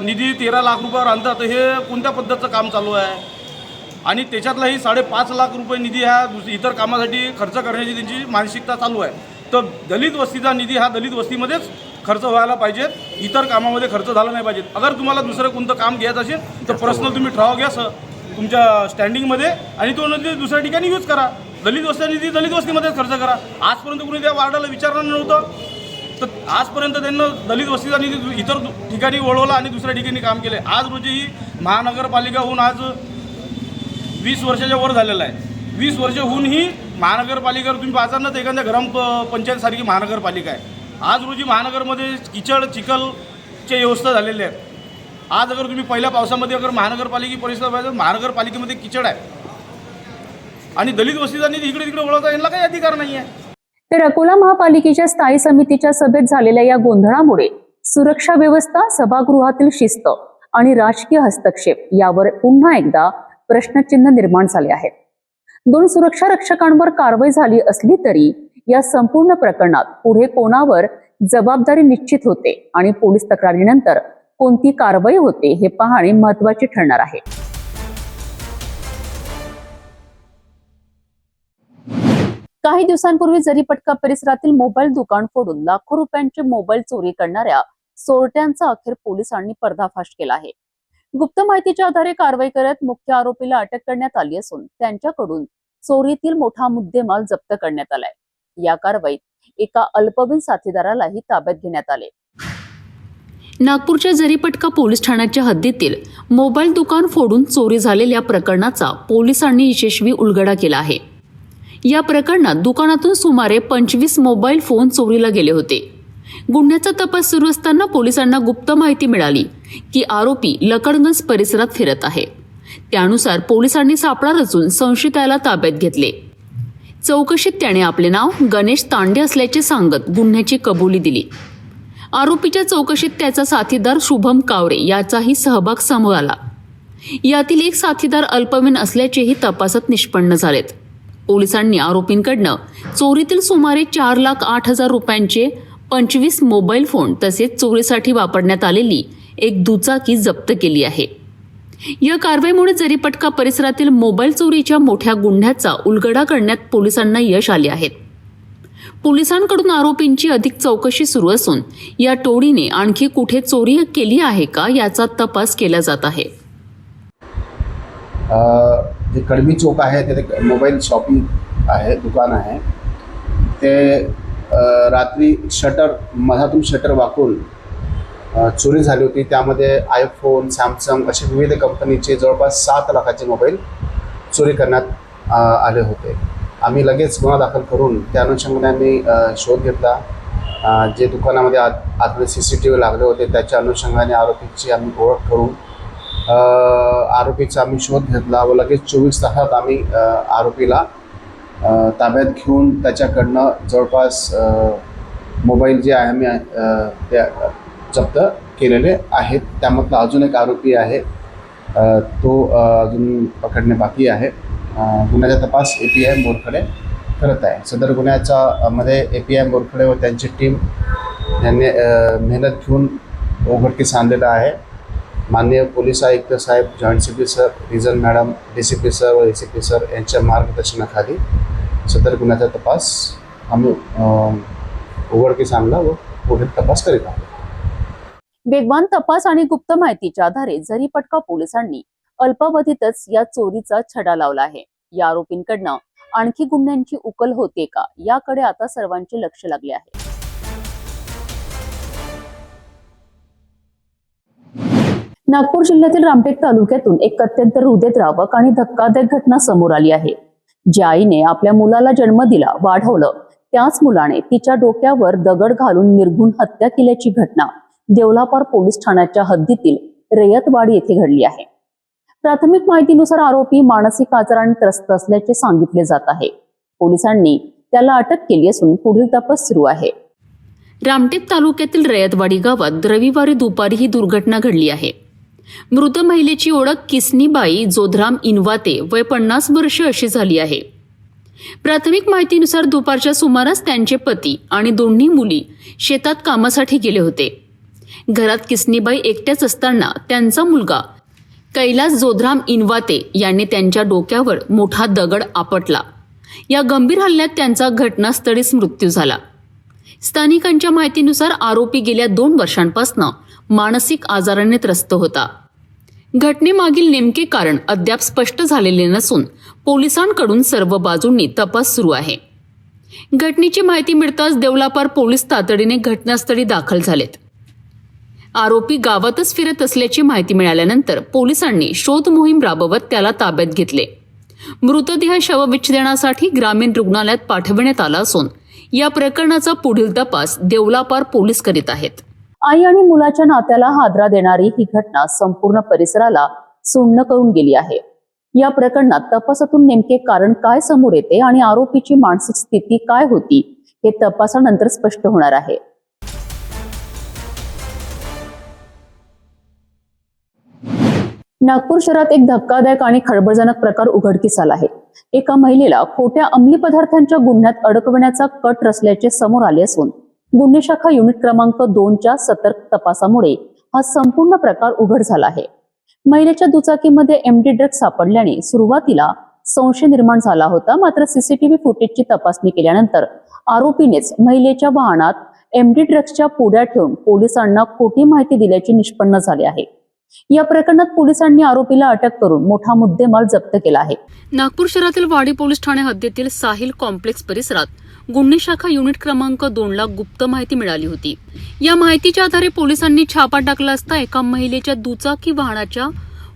निधी 13 लाख रुपयावर आणता, तर हे कोणत्या पद्धतीचं काम चालू आहे? आणि त्याच्यातलाही 5.5 लाख रुपये निधी ह्या इतर कामासाठी खर्च करण्याची त्यांची मानसिकता चालू आहे. तर दलित वस्तीचा निधी हा दलित वस्तीमध्येच खर्च व्हायला पाहिजे, इतर कामामध्ये खर्च झाला नाही पाहिजे. अगर तुम्हाला दुसरं कोणतं काम घ्यायचं असेल तर पर्सनल तुम्ही ठराव घ्या तुमच्या स्टँडिंगमध्ये आणि तो निधी दुसऱ्या ठिकाणी यूज करा. दलित वस्तीचा निधी दलित वस्तीमध्येच खर्च करा. आजपर्यंत कुणी त्या वार्डाला विचारलं नव्हतं, तर आजपर्यंत त्यांना दलित वस्तीचा निधी इतर ठिकाणी वळवला आणि दुसऱ्या ठिकाणी काम केले. आज रोजी ही महानगरपालिका होऊन आज 20 वर्षाच्या वर झालेला आहे. 20 वर्ष होऊन ही महानगरपालिकेवर तुम्ही पाहता ना, तर एखाद्या ग्रामपंचायतसारखी महानगरपालिका आहे. आज रोजी महानगरमध्ये किचड चिखलचे व्यवस्था झालेले आहेत. आज अगर तुम्ही पहिल्या पावसामध्ये अगर महानगरपालिका परिसर पाहिजे, महानगरपालिकेमध्ये किचड आहे आणि दलित वस्तीचा निधी इकडे तिकडे वळवता यांना काही अधिकार नाही आहे. तर अकोला महापालिकेच्या स्थायी समितीच्या सभेत झालेल्या या गोंधळामुळे सुरक्षा व्यवस्था, सभागृहातील शिस्त आणि राजकीय हस्तक्षेप यावर पुन्हा एकदा प्रश्नचिन्ह निर्माण झाले आहेत. 2 सुरक्षा रक्षकांवर कारवाई झाली असली तरी या संपूर्ण प्रकरणात पुढे कोणावर जबाबदारी निश्चित होते आणि पोलीस तक्रारीनंतर कोणती कारवाई होते हे पाहणे महत्त्वाचे ठरणार आहे. काही दिवसांपूर्वी जरीपटका परिसरातील मोबाईल दुकान फोडून लाखो रुपयांचे मोबाईल चोरी करणाऱ्या चोरट्यांचा अखेर पोलिसांनी पर्दाफाश केला आहे. गुप्त माहितीच्या आधारे कारवाई करत मुख्य आरोपीला अटक करण्यात आली असून त्यांच्याकडून चोरीतील मोठा मुद्देमाल जप्त करण्यात आलाय. या कारवाईत एका अल्पवयीन साथीदारालाही ताब्यात घेण्यात आले. नागपूरच्या जरीपटका पोलीस ठाण्याच्या हद्दीतील मोबाईल दुकान फोडून चोरी झालेल्या प्रकरणाचा पोलिसांनी यशस्वी उलगडा केला आहे. या प्रकरणात दुकानातून सुमारे 25 मोबाईल फोन चोरीला गेले होते. गुन्ह्याचा तपास सुरू असताना पोलिसांना गुप्त माहिती मिळाली की आरोपी लकडगंज परिसरात फिरत आहे. त्यानुसार पोलिसांनी सापळा रचून संशयिताला ताब्यात घेतले. चौकशीत त्याने आपले नाव गणेश तांडे असल्याचे सांगत गुन्ह्याची कबुली दिली. आरोपीच्या चौकशीत त्याचा साथीदार शुभम कावरे याचाही सहभाग समोर आला. यातील एक साथीदार अल्पवयीन असल्याचेही तपासात निष्पन्न झालेत. पोलिसांनी आरोपींकडनं चोरीतील सुमारे 4,08,000 रुपयांचे 25 मोबाईल फोन तसेच चोरीसाठी वापरण्यात आलेली एक दुचाकी जप्त केली आहे. या कारवाईमुळे जरीपटका परिसरातील मोबाईल चोरीच्या मोठ्या गुन्ह्याचा उलगडा करण्यात पोलिसांना यश आले आहे. पोलिसांकडून आरोपींची अधिक चौकशी सुरू असून या टोळीने आणखी कुठे चोरी केली आहे का याचा तपास केला जात आहे. जे कडबी चौक आहे तिथे मोबाईल शॉपिंग आहे, दुकान आहे. ते रात्री मधातून शटर वाकून चोरी झाली होती. त्यामध्ये आयफोन, सॅमसंग असे विविध कंपनीचे जवळपास 7 लाखाचे मोबाईल चोरी करण्यात आले होते. आम्ही लगेच गुन्हा दाखल करून त्या अनुषंगाने शोध घेतला. जे दुकानामध्ये आतले CCTV लागले होते त्याच्या अनुषंगाने आरोपीची आम्ही ओळख करून आरोपीचा आम्ही शोध घेतला व लगेच 24 तासात आम्ही आरोपीला ताब्यात घेऊन त्याच्याकडनं जवळपास मोबाईल जे आहे आम्ही त्या जप्त केलेले आहेत. त्यामधला अजून एक आरोपी आहे, तो अजून पकडणे बाकी आहे. गुन्ह्याचा तपास API मोरखडे करत आहे. सदर गुन्ह्याच्या मध्ये API मोरखडे व त्यांची टीम यांनी मेहनत घेऊन उघडकीस आणलेला आहे. माननीय पोलीस आयुक्त साहेब, joint CP sir, region madam, DCP sir व ACP सर यांच्या मार्गदर्शनाखाली सदर गुन्ह्याचा तपास आम्ही उघडकीस आणला व पुढील तपास करीत आहोत. वेगवान तपास आणि गुप्त माहितीच्या आधारे जरीपटका पोलिसांनी अल्पावधीतच या चोरीचा छडा लावला आहे. या आरोपींकडनं आणखी गुन्ह्यांची उकल होते का याकडे आता सर्वांचे लक्ष लागले आहे. नागपूर जिल्ह्यातील रामटेक तालुक्यातून एक अत्यंत हृदयद्रावक आणि धक्कादायक घटना समोर आली आहे. ज्या आईने आपल्या मुलाला जन्म दिला, वाढवलं, त्याच मुलाने तिच्या डोक्यावर दगड घालून निर्घृण हत्या केल्याची घटना देवलापार पोलीस ठाण्याच्या हद्दीतील रयतवाडी येथे घडली आहे. प्राथमिक माहितीनुसार आरोपी मानसिक आजाराने त्रस्त असल्याचे सांगितले जात आहे. पोलिसांनी त्याला अटक केली असून पुढील तपास सुरू आहे. रामटेक तालुक्यातील रयतवाडी गावात रविवारी दुपारी ही दुर्घटना घडली आहे. मृत महिलेची ओळख किसनीबाई जोधराम इनवाते, वय 50 वर्ष अशी झाली आहे. प्राथमिक माहितीनुसार दुपारच्या सुमारास त्यांचे पती आणि दोन्ही मुली शेतात कामासाठी गेले होते. घरात किसनीबाई एकट्याच असताना त्यांचा मुलगा कैलास जोधराम इनवाते यांनी त्यांच्या डोक्यावर मोठा दगड आपटला. या गंभीर हल्ल्यात त्यांचा घटनास्थळीच मृत्यू झाला. स्थानिकांच्या माहितीनुसार आरोपी गेल्या 2 वर्षांपासून मानसिक आजाराने त्रस्त होता. घटनेमागील नेमके कारण अद्याप स्पष्ट झालेले नसून पोलिसांकडून सर्व बाजूंनी तपास सुरू आहे. घटनेची माहिती मिळताच देवलापार पोलीस तातडीने घटनास्थळी दाखल झालेत. आरोपी गावातच फिरत असल्याची माहिती मिळाल्यानंतर पोलिसांनी शोध मोहीम राबवत त्याला ताब्यात घेतले. मृतदेह शवविच्छेदनासाठी ग्रामीण रुग्णालयात पाठविण्यात आला असून या प्रकरणाचा पुढील तपास देवलापार पोलीस करीत आहेत. आई आणि मुलाच्या नात्याला हादरा देणारी ही घटना संपूर्ण परिसराला सुन्न करून गेली आहे. या प्रकरणात तपासातून नेमके कारण काय समोर येते आणि आरोपीची मानसिक स्थिती काय होती हे तपासानंतर स्पष्ट होणार आहे. नागपूर शहरात एक धक्कादायक आणि खळबळजनक प्रकार उघडकीस आला आहे. एका महिलेला खोट्या अंमली पदार्थांच्या गुन्ह्यात अडकवण्याचा कट रचल्याचे समोर आले असून गुन्हे शाखा युनिट क्रमांक 2च्या सतर्क तपासामुळे हा संपूर्ण प्रकार उघड झाला आहे. महिलेच्या दुचाकीमध्ये MD ड्रग्ज सापडल्याने सुरुवातीला संशय निर्माण झाला होता. मात्र सीसीटीव्ही फुटेजची तपासणी केल्यानंतर आरोपीनेच महिलेच्या वाहनात MD ड्रग्जच्या पुड्या ठेवून पोलिसांना खोटी माहिती दिल्याचे निष्पन्न झाले आहे. या प्रकरणात पोलिसांनी आरोपीला अटक करून मोठा मुद्देमाल जप्त केला आहे. नागपूर शहरातील वाडी पोलीस ठाणे हद्दीतील साहिल कॉम्प्लेक्स परिसरात गुन्हे शाखा युनिट क्रमांक 2ला गुप्त माहिती मिळाली होती. या माहितीच्या आधारे पोलिसांनी छापा टाकला असता एका महिलेच्या दुचाकी वाहनाच्या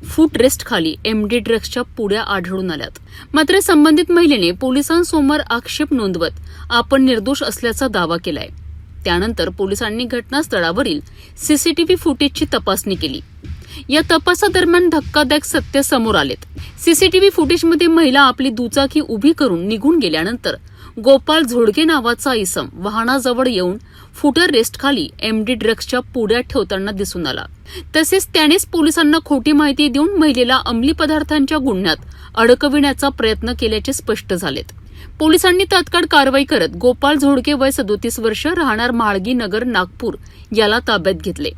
फूट रेस्ट खाली MD ड्रग्जच्या पुड्या आढळून आल्यात. मात्र संबंधित महिलेने पोलिसांसमोर आक्षेप नोंदवत आपण निर्दोष असल्याचा दावा केलाय. त्यानंतर पोलिसांनी घटनास्थळावरील सीसीटीव्ही फुटेजची तपासणी केली. या तपासादरम्यान धक्कादायक सत्य समोर आलेत. सीसीटीव्ही फुटेजमध्ये महिला आपली दुचाकी उभी करून निघून गेल्यानंतर गोपाल झोडगे नावाचा इसम वाहनाजवळ येऊन फुटर रेस्ट खाली MD ड्रग्जच्या पुड्या ठेवताना दिसून आला. तसेच त्यानेच पोलिसांना खोटी माहिती देऊन महिलेला अंमली पदार्थांच्या गुन्ह्यात अडकविण्याचा प्रयत्न केल्याचे स्पष्ट झालेत. पोलिसांनी तात्काळ कारवाई करत गोपाल झोडगे वय 37 वर्ष राहणार माळगी नगर नागपूर याला ताब्यात घेतले.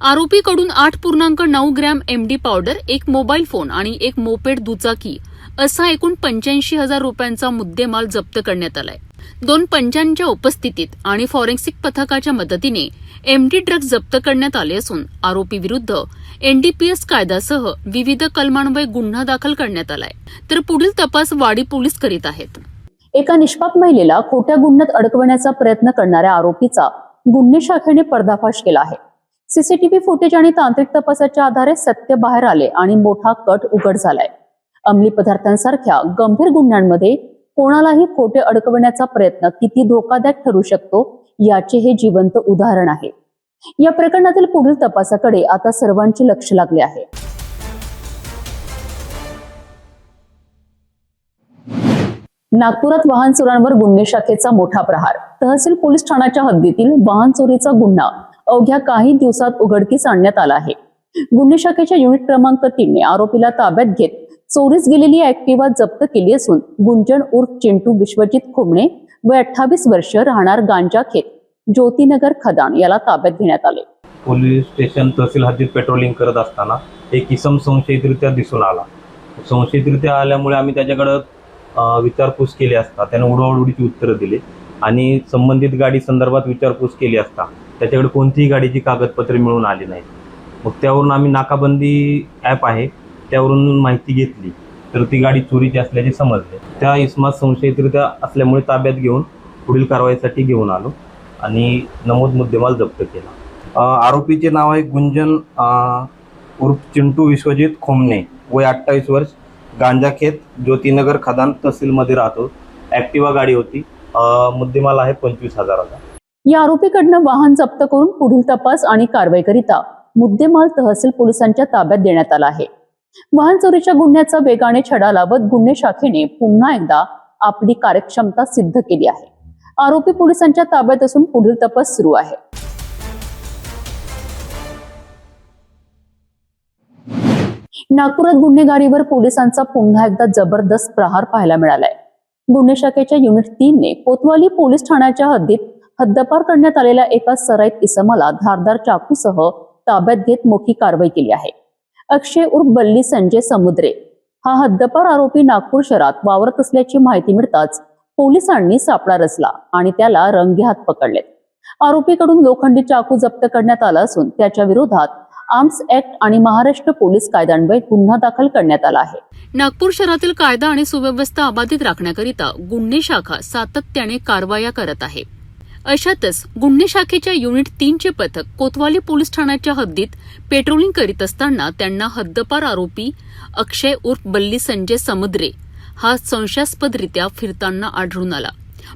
आरोपीकडून 8.9 ग्रॅम MD पावडर, एक मोबाईल फोन आणि एक मोपेड दुचाकी असा एकूण 85,000 रुपयांचा मुद्देमाल जप्त करण्यात आलाय. 2 पंचांच्या उपस्थितीत आणि फॉरेन्सिक पथकाच्या मदतीने MD ड्रग्ज जप्त करण्यात आले असून आरोपी विरुद्ध NDPS कायद्यासह विविध कलमान्वये गुन्हा दाखल करण्यात आलाय. तर पुढील तपास वाडी पोलीस करीत आहेत. एका निष्पाप महिलेला खोट्या गुन्ह्यात अडकवण्याचा प्रयत्न करणाऱ्या आरोपीचा गुन्हे शाखेने पर्दाफाश केला आहे. सीसीटीव्ही फुटेज आणि तांत्रिक तपासाच्या आधारे सत्य बाहेर आले आणि मोठा कट उघड झालाय. अंमली पदार्थांसारख्या गंभीर गुन्ह्यांमध्ये कोणालाही खोटे अडकवण्याचा प्रयत्न किती धोकादायक ठरू शकतो याचे हे जिवंत उदाहरण आहे. या प्रकरणातील पुढील तपासाकडे आता सर्वांचे लक्ष लागले आहे. नागपुरात वाहन चोरांवर गुन्हे शाखेचा मोठा प्रहार. तहसील पोलीस ठाण्याच्या हद्दीतील वाहन चोरीचा गुन्हा अवघ्या काही दिवसात उघडकीस आणण्यात आला आहे. गुन्हे शाखेच्या युनिट क्रमांक 3ने आरोपीला ताब्यात घेत चोरीस गेलेली ऍक्टिव्हा जप्त केली असून गुंजन उर्फ चिंटू विश्वजित खुमणे वय 28 वर्ष राहणार गांजाखेत ज्योतिनगर खदान याला ताब्यात घेण्यात आले. पोलीस स्टेशन तहसील हद्दीत पेट्रोलिंग करत असताना एक इसम संशयितरित्या दिसून आला. संशयितरित्या आल्यामुळे आम्ही त्याच्याकडं विचारपूस केली असता त्याने उडवाउडवीची उत्तरं दिली आणि संबंधित गाडी संदर्भात विचारपूस केली असता त्याच्याकडे कोणतीही गाडीची कागदपत्रे मिळून आली नाहीत. मग त्यावरून आम्ही नाकाबंदी ॲप आहे त्यावरून माहिती घेतली तर ती गाडी चोरीची असल्याचे समजले. त्या इसमात संशयितरित्या असल्यामुळे ताब्यात घेऊन पुढील कारवाईसाठी घेऊन आलो आणि नमूद मुद्देमाल जप्त केला. आरोपीचे नाव आहे गुंजन उर्फ चिंटू विश्वजित खोमणे वय 28 वर्ष गांजाखेत ज्योतिनगर खदान तहसीलमध्ये राहतो. ॲक्टिवा गाडी होती. मुद्देमाल आहे 25,000. या आरोपीकडनं वाहन जप्त करून पुढील तपास आणि कारवाईकरिता मुद्देमाल तहसील पोलिसांच्या ताब्यात देण्यात आला आहे. वाहन चोरीच्या गुन्ह्याचा वेगाने छडा लावत गुन्हे शाखेने पुन्हा एकदा आपली कार्यक्षमता सिद्ध केली आहे. आरोपी पोलिसांच्या ताब्यात असून पुढील तपास सुरू आहे. नागपुरात गुन्हेगारीवर पोलिसांचा पुन्हा एकदा जबरदस्त प्रहार पाहायला मिळालाय. गुन्हे शाखेच्या युनिट 3ने कोतवाली पोलीस ठाण्याच्या हद्दीत हद्दपार करण्यात आलेल्या एका सराईत इसमाला धारदार चाकूसह ताब्यात घेत मोठी कारवाई केली आहे. अक्षय उर्फ बल्ली संजय समुद्रे हा हद्दपार आरोपी नागपूर शहरात वावरत असल्याची माहिती मिळताच पोलिसांनी सापळा रचला आणि त्याला रंगेहात पकडले. आरोपीकडून लोखंडी चाकू जप्त करण्यात आला असून त्याच्या विरोधात आर्म्स ऍक्ट आणि महाराष्ट्र पोलीस कायद्यान्वये गुन्हा दाखल करण्यात आला आहे. नागपूर शहरातील कायदा आणि सुव्यवस्था अबाधित राखण्याकरिता गुन्हे शाखा सातत्याने कारवाया करत आहे. अशातच गुन्हे शाखेच्या युनिट 3चे पथक कोतवाली पोलीस ठाण्याच्या हद्दीत पेट्रोलिंग करीत असताना त्यांना हद्दपार आरोपी अक्षय उर्फ बल्ली संजय समुद्रे हा संशयास्पदरित्या फिरताना आढळून आला.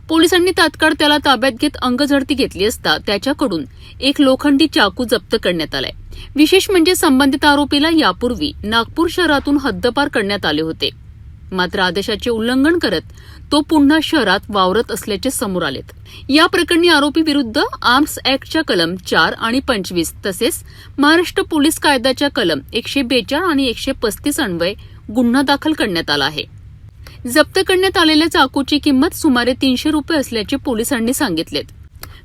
पोलिसांनी तात्काळ त्याला ताब्यात घेत अंगझडती घेतली असता त्याच्याकडून एक लोखंडी चाकू जप्त करण्यात आलाय. विशेष म्हणजे संबंधित आरोपीला यापूर्वी नागपूर शहरातून हद्दपार करण्यात आले होते. मात्र आदेशाचे उल्लंघन करत तो पुन्हा शहरात वावरत असल्याचे समोर आलेत. या प्रकरणी आरोपी विरुद्ध आर्म्स ऍक्टच्या कलम 4 आणि 25 तसेच महाराष्ट्र पोलीस कायद्याच्या कलम 142 आणि 135 अन्वये गुन्हा दाखल करण्यात आला आहे. जप्त करण्यात आलेल्या चाकूची किंमत सुमारे 300 रुपये असल्याचे पोलिसांनी सांगितलेत.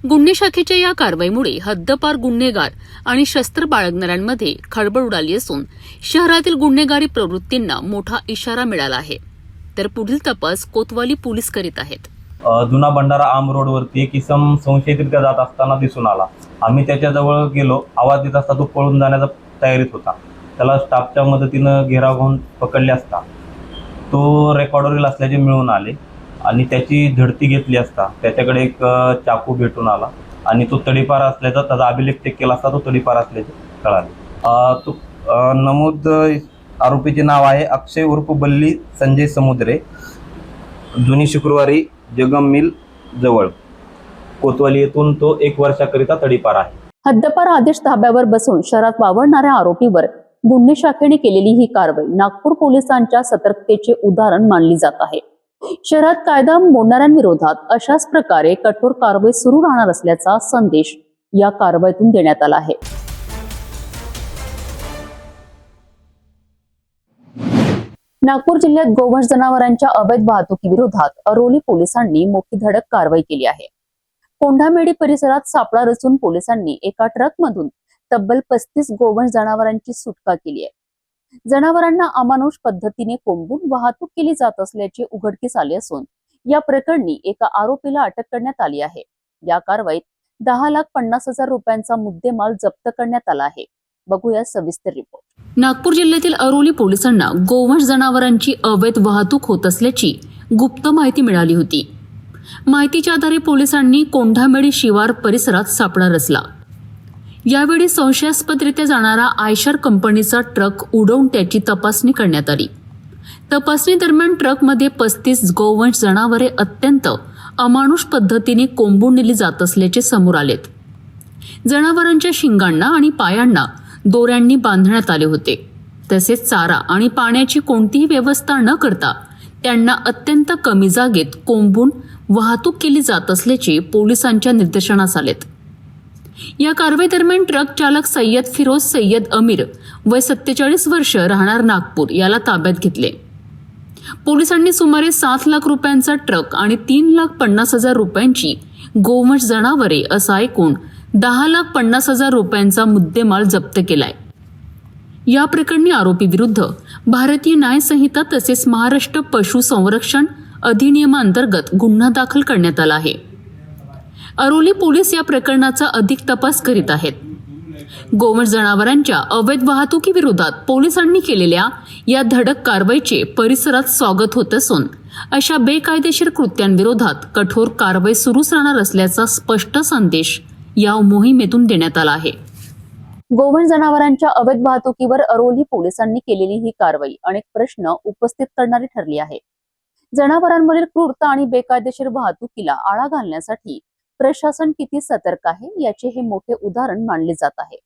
गुन्हे शाखेच्या या कारवाईमुळे हद्दपार गुन्हेगार आणि शस्त्र बाळगणाऱ्यांमध्ये खळबळ उडाली असून शहरातील गुन्हेगारी प्रवृत्तींना मोठा इशारा मिळाला आहे. तर पुढील तपास कोतवाली पोलीस करीत आहेत. जुना भंडारा आम रोडवरती एक इसम संशयितरित्या जात असताना दिसून आला. आम्ही त्याच्याजवळ गेलो. आवाज देत असता तो पळून जाण्याचा तयारीत होता. त्याला स्टाफच्या मदतीनं घेराव घेऊन पकडले असता तो रेकॉर्डवरील असल्याचे मिळून आले आणि त्याची झडती घेतली असता त्याच्याकडे एक चाकू भेटून आला आणि तो तडीपार असल्याचा त्याचा अभिलेख चेक केला असता तो तडीपार असल्याचे कळाले. तो नमूद आरोपीचे नाव आहे अक्षय उर्फ बल्ली संजय समुद्रे, जुनी शुक्रवारी जगम मिल जवळ कोतवाली येथून तो 1 वर्षाकरिता तडीपार आहे. हद्दपार आदेश धाब्यावर बसून शहरात वावरणाऱ्या आरोपीवर गुन्हे शाखेने केलेली ही कारवाई नागपूर पोलिसांच्या सतर्कतेचे उदाहरण मानली जात आहे. शहरात कायदा मोडणाऱ्यांविरोधात अशाच प्रकारे कठोर कारवाई सुरू राहणार असल्याचा संदेश या कारवाईतून देण्यात आला आहे. नागपूर जिल्ह्यात गोवंश जनावरांच्या अवैध वाहतुकीविरोधात अरोली पोलिसांनी मोठी धडक कारवाई केली आहे. कोंढामेडी परिसरात सापळा रचून पोलिसांनी एका ट्रकमधून तब्बल 35 गोवंश जनावरांची सुटका केली आहे. जनावरांना अमानुष पद्धतीने कोंबून वाहतूक केली जात असल्याचे उघडकीस आले असून या प्रकरणी एका आरोपीला अटक करण्यात आली आहे. या कारवाईत 10,50,000 रुपयांचा मुद्देमाल जप्त करण्यात आला आहे. बघूया सविस्तर रिपोर्ट. नागपूर जिल्ह्यातील अरोली पोलिसांना गोवंश जनावरांची अवैध वाहतूक होत असल्याची गुप्त माहिती मिळाली होती. माहितीच्या आधारे पोलिसांनी कोंढामेडी शिवार परिसरात सापळा रचला. यावेळी संशयास्पदरित्या जाणारा आयशर कंपनीचा ट्रक उडवून त्याची तपासणी करण्यात आली. तपासणी दरम्यान ट्रकमध्ये 35 गोवंश जनावरे अत्यंत अमानुष पद्धतीने कोंबून नेली जात असल्याचे समोर आलेत. जनावरांच्या शिंगांना आणि पायांना दोऱ्यांनी बांधण्यात आले होते. तसेच चारा आणि पाण्याची कोणतीही व्यवस्था न करता त्यांना अत्यंत कमी जागेत कोंबून वाहतूक केली जात असल्याचे पोलिसांच्या निदर्शनास आलेत. या कारवाई दरम्यान ट्रक चालक सय्यद फिरोज सय्यद अमीर वय 47 वर्ष राहणार नागपूर याला ताब्यात घेतले. पोलिसांनी सुमारे 7 लाख रुपयांचा ट्रक आणि 3,50,000 रुपयांची गोवंश जनावरे असा एकूण 10,50,000 रुपयांचा मुद्देमाल जप्त केलाय. या प्रकरणी आरोपी विरुद्ध भारतीय न्याय संहिता तसेच महाराष्ट्र पशु संरक्षण अधिनियमांतर्गत गुन्हा दाखल करण्यात आला आहे. अरोली पोलीस या प्रकरणाचा अधिक तपास करीत आहेत. गोवंश जनावरांच्या अवैध वाहतुकीविरोधात पोलिसांनी केलेल्या या धडक कारवाईचे परिसरात स्वागत होत असून अशा बेकायदेशीर कृत्यांविरोधात कठोर कारवाई सुरूच राहणार असल्याचा स्पष्ट संदेश या मोहिमेतून देण्यात आला आहे. गोवंश जनावरांच्या अवैध वाहतुकीवर अरोली पोलिसांनी केलेली ही कारवाई अनेक प्रश्न उपस्थित करणारी ठरली आहे. जनावरांवरील क्रूरता आणि बेकायदेशीर वाहतुकीला आळा घालण्यासाठी प्रशासन किती सतर्क आहे याचे हे मोठे उदाहरण मानले जात आहे.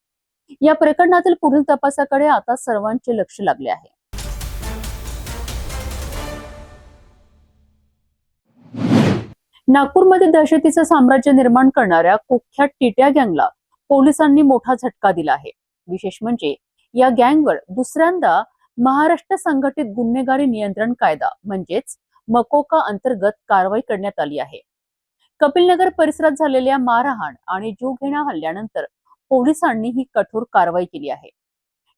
या प्रकरणातील पुढील तपासाकडे आता सर्वांचे लक्ष लागले आहे. नागपूरमध्ये दहशतीचं साम्राज्य निर्माण करणाऱ्या कुख्यात टिट्या गँगला पोलिसांनी मोठा झटका दिला आहे. विशेष म्हणजे या गँगवर दुसऱ्यांदा महाराष्ट्र संघटित गुन्हेगारी नियंत्रण कायदा म्हणजेच मकोका अंतर्गत कारवाई करण्यात आली आहे. कपिलनगर परिसरात झालेल्या मारहाण आणि जीवघेण्या हल्ल्यानंतर पोलिसांनी ही कठोर कारवाई केली आहे.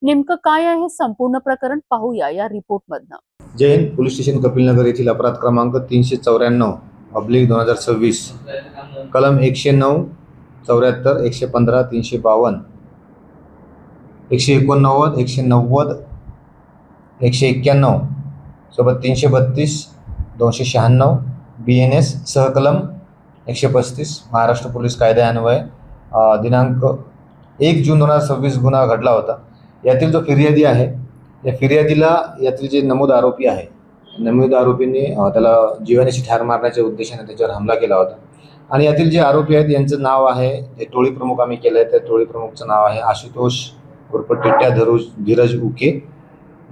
नेमकं काय आहे हे संपूर्ण प्रकरण पाहूया या रिपोर्ट मधनं. जय हिंद. पोलीस स्टेशन कपिलनगर येथील अपराध क्रमांक 394/2026 कलम 109 74, 115, 352, 189, 190, 191 सोबत 332, 296 BNS सहकलम 135 महाराष्ट्र पोलीस कायद्यान्वये दिनांक 1 जून 2026 गुन्हा घडला होता. यातील जो फिर्यादी आहे, या फिर्यादीला यातील जे नमूद आरोपी आहे, नमूद आरोपींनी त्याला जीवानीशी ठार मारण्याच्या उद्देशाने त्याच्यावर हमला केला होता. आणि यातील जे आरोपी आहेत यांचं नाव आहे, हे टोळी प्रमुख आम्ही केलं आहे, त्या टोळी प्रमुखचं नाव आहे आशुतोष उर्फ टिट्ट्या धीरज उके,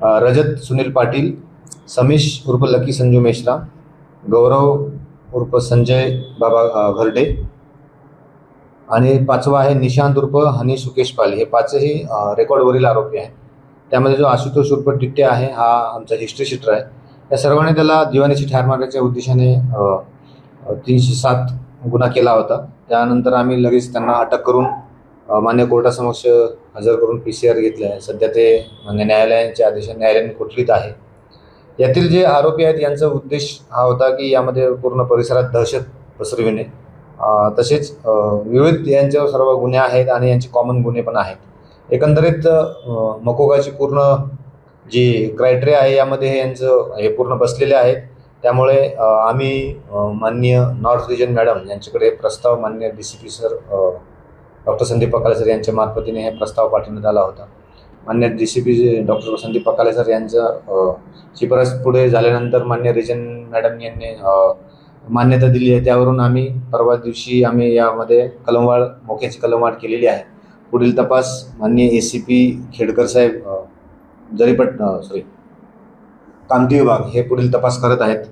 रजत सुनील पाटील, समीश उर्फ लकी संजू मेश्राम, गौरव उर्फ संजय बाबा घरडे आणि 5वा आहे निशांत उर्फ हनी सुकेश पाल. हे 5ही रेकॉर्डवरील आरोपी आहेत. त्यामध्ये जो आशुतोष उर्फ टिट्ट्या आहे हा आमचा हिस्ट्री शीटर आहे. या सर्वांनी त्याला दिवाणीची ठार मारण्याच्या उद्देशाने 307 गुन्हा केला होता. त्यानंतर आम्ही लगेच त्यांना अटक करून मान्य कोर्टासमक्ष हजर करून PCR घेतले आहे. सध्या ते मान्य न्यायालयाच्या आदेशाने न्यायालयाने कोठडीत आहे. यातील जे आरोपी आहेत यांचा उद्देश हा होता की यामध्ये पूर्ण परिसरात दहशत पसरविणे, तसेच विविध यांच्यावर सर्व गुन्हे आहेत आणि यांचे कॉमन गुन्हे पण आहेत. एकंदरीत मकोकाची पूर्ण जी क्रायटेरिया आहे यामध्ये यांचं हे पूर्ण बसलेले आहेत. त्यामुळे आम्ही माननीय नॉर्थ रिजन मॅडम यांच्याकडे प्रस्ताव माननीय DCP sir doctor Sandeep Pakale sir यांच्या मार्फतीने हे प्रस्ताव पाठवण्यात आला होता. मान्य DCP doctor Sandeep Pakale sir यांचा शिफारस पुढे झाल्यानंतर मान्य रिजन मॅडम यांनी मान्यता दिली आहे. त्यावरून आम्ही परवा दिवशी आम्ही यामध्ये मोक्याची कलमवाढ केलेली आहे. पुढील तपास माननीय ACP खेडकर साहेब कामठी विभाग हे पुढील तपास करत आहेत.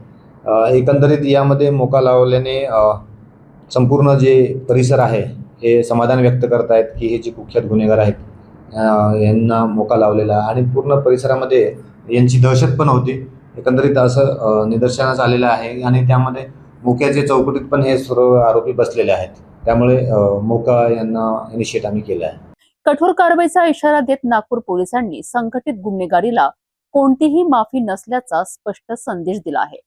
एकंदरीत यामध्ये मोका लावल्याने संपूर्ण जे परिसर आहे हे समाधान व्यक्त करत आहेत की हे जे कुख्यात गुन्हेगार आहेत यांना मोका लावलेला आणि पूर्ण परिसरामध्ये यांची दहशत पण होती. एकंदरीत असं निदर्शनास आलेलं आहे आणि त्यामध्ये मोक्याचे चौकटीत पण हे सर्व आरोपी बसलेले आहेत. त्यामुळे मोका यांना इनिशिएट आम्ही केलं आहे. कठोर कारवाईचा इशारा देत नागपूर पोलिसांनी संघटित गुन्हेगारीला कोणतीही माफी नसल्याचा स्पष्ट संदेश दिला आहे.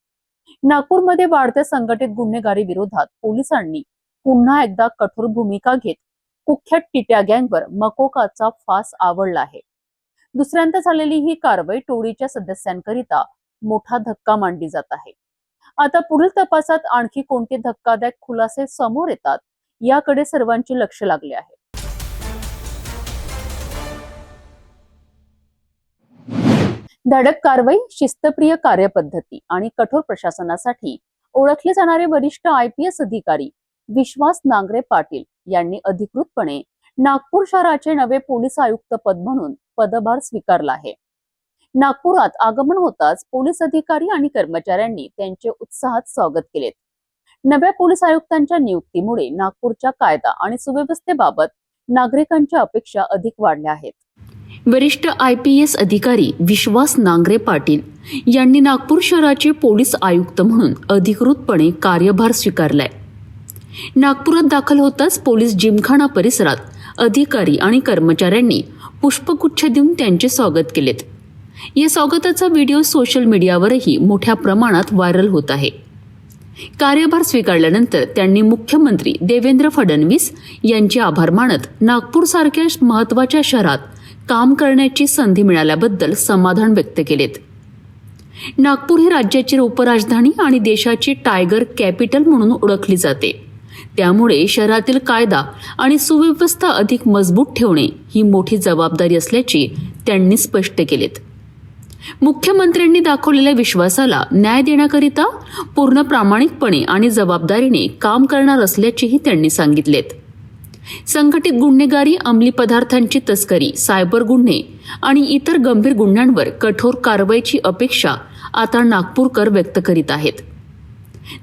नागपूरमध्ये वाढत्या संघटित गुन्हेगारी विरोधात पोलिसांनी पुन्हा एकदा कठोर भूमिका घेत कुख्यात टिट्या गँगवर मकोकाचा फास आवडला आहे. दुसऱ्यांदा झालेली ही कारवाई टोळीच्या सदस्यांकरिता मोठा धक्का मानली जात आहे. आता पुढील तपासात आणखी कोणते धक्कादायक खुलासे समोर येतात याकडे सर्वांचे लक्ष लागले आहे. धडक कारवाई, शिस्तप्रिय कार्यपद्धती आणि कठोर प्रशासनासाठी ओळखले जाणारे वरिष्ठ IPS अधिकारी विश्वास नांगरे पाटील यांनी अधिकृतपणे नागपूर शहराचे नवे पोलीस आयुक्त पद म्हणून पदभार स्वीकारला आहे. नागपुरात आगमन होताच पोलीस अधिकारी आणि कर्मचाऱ्यांनी त्यांचे उत्साहात स्वागत केले. नव्या पोलीस आयुक्तांच्या नियुक्तीमुळे नागपूरच्या कायदा आणि सुव्यवस्थेबाबत नागरिकांच्या अपेक्षा अधिक वाढल्या आहेत. वरिष्ठ IPS अधिकारी विश्वास नांगरे पाटील यांनी नागपूर शहराचे पोलीस आयुक्त म्हणून अधिकृतपणे कार्यभार स्वीकारलाय. नागपुरात दाखल होताच पोलीस जिमखाना परिसरात अधिकारी आणि कर्मचाऱ्यांनी पुष्पगुच्छ देऊन त्यांचे स्वागत केलेत. या स्वागताचा व्हिडिओ सोशल मीडियावरही मोठ्या प्रमाणात व्हायरल होत आहे. कार्यभार स्वीकारल्यानंतर त्यांनी मुख्यमंत्री देवेंद्र फडणवीस यांचे आभार मानत नागपूरसारख्या महत्त्वाच्या शहरात काम करण्याची संधी मिळाल्याबद्दल समाधान व्यक्त केलेत. नागपूर ही राज्याची उपराजधानी आणि देशाची टायगर कॅपिटल म्हणून ओळखली जाते. त्यामुळे शहरातील कायदा आणि सुव्यवस्था अधिक मजबूत ठेवणे ही मोठी जबाबदारी असल्याचे त्यांनी स्पष्ट केलेत. मुख्यमंत्र्यांनी दाखवलेल्या विश्वासाला न्याय देण्याकरिता पूर्ण प्रामाणिकपणे आणि जबाबदारीने काम करणार असल्याचेही त्यांनी सांगितलेत. संघटित गुन्हेगारी, अंमली पदार्थांची तस्करी, सायबर गुन्हे आणि इतर गंभीर गुन्ह्यांवर कठोर कारवाईची अपेक्षा आता नागपूरकर व्यक्त करीत आहेत.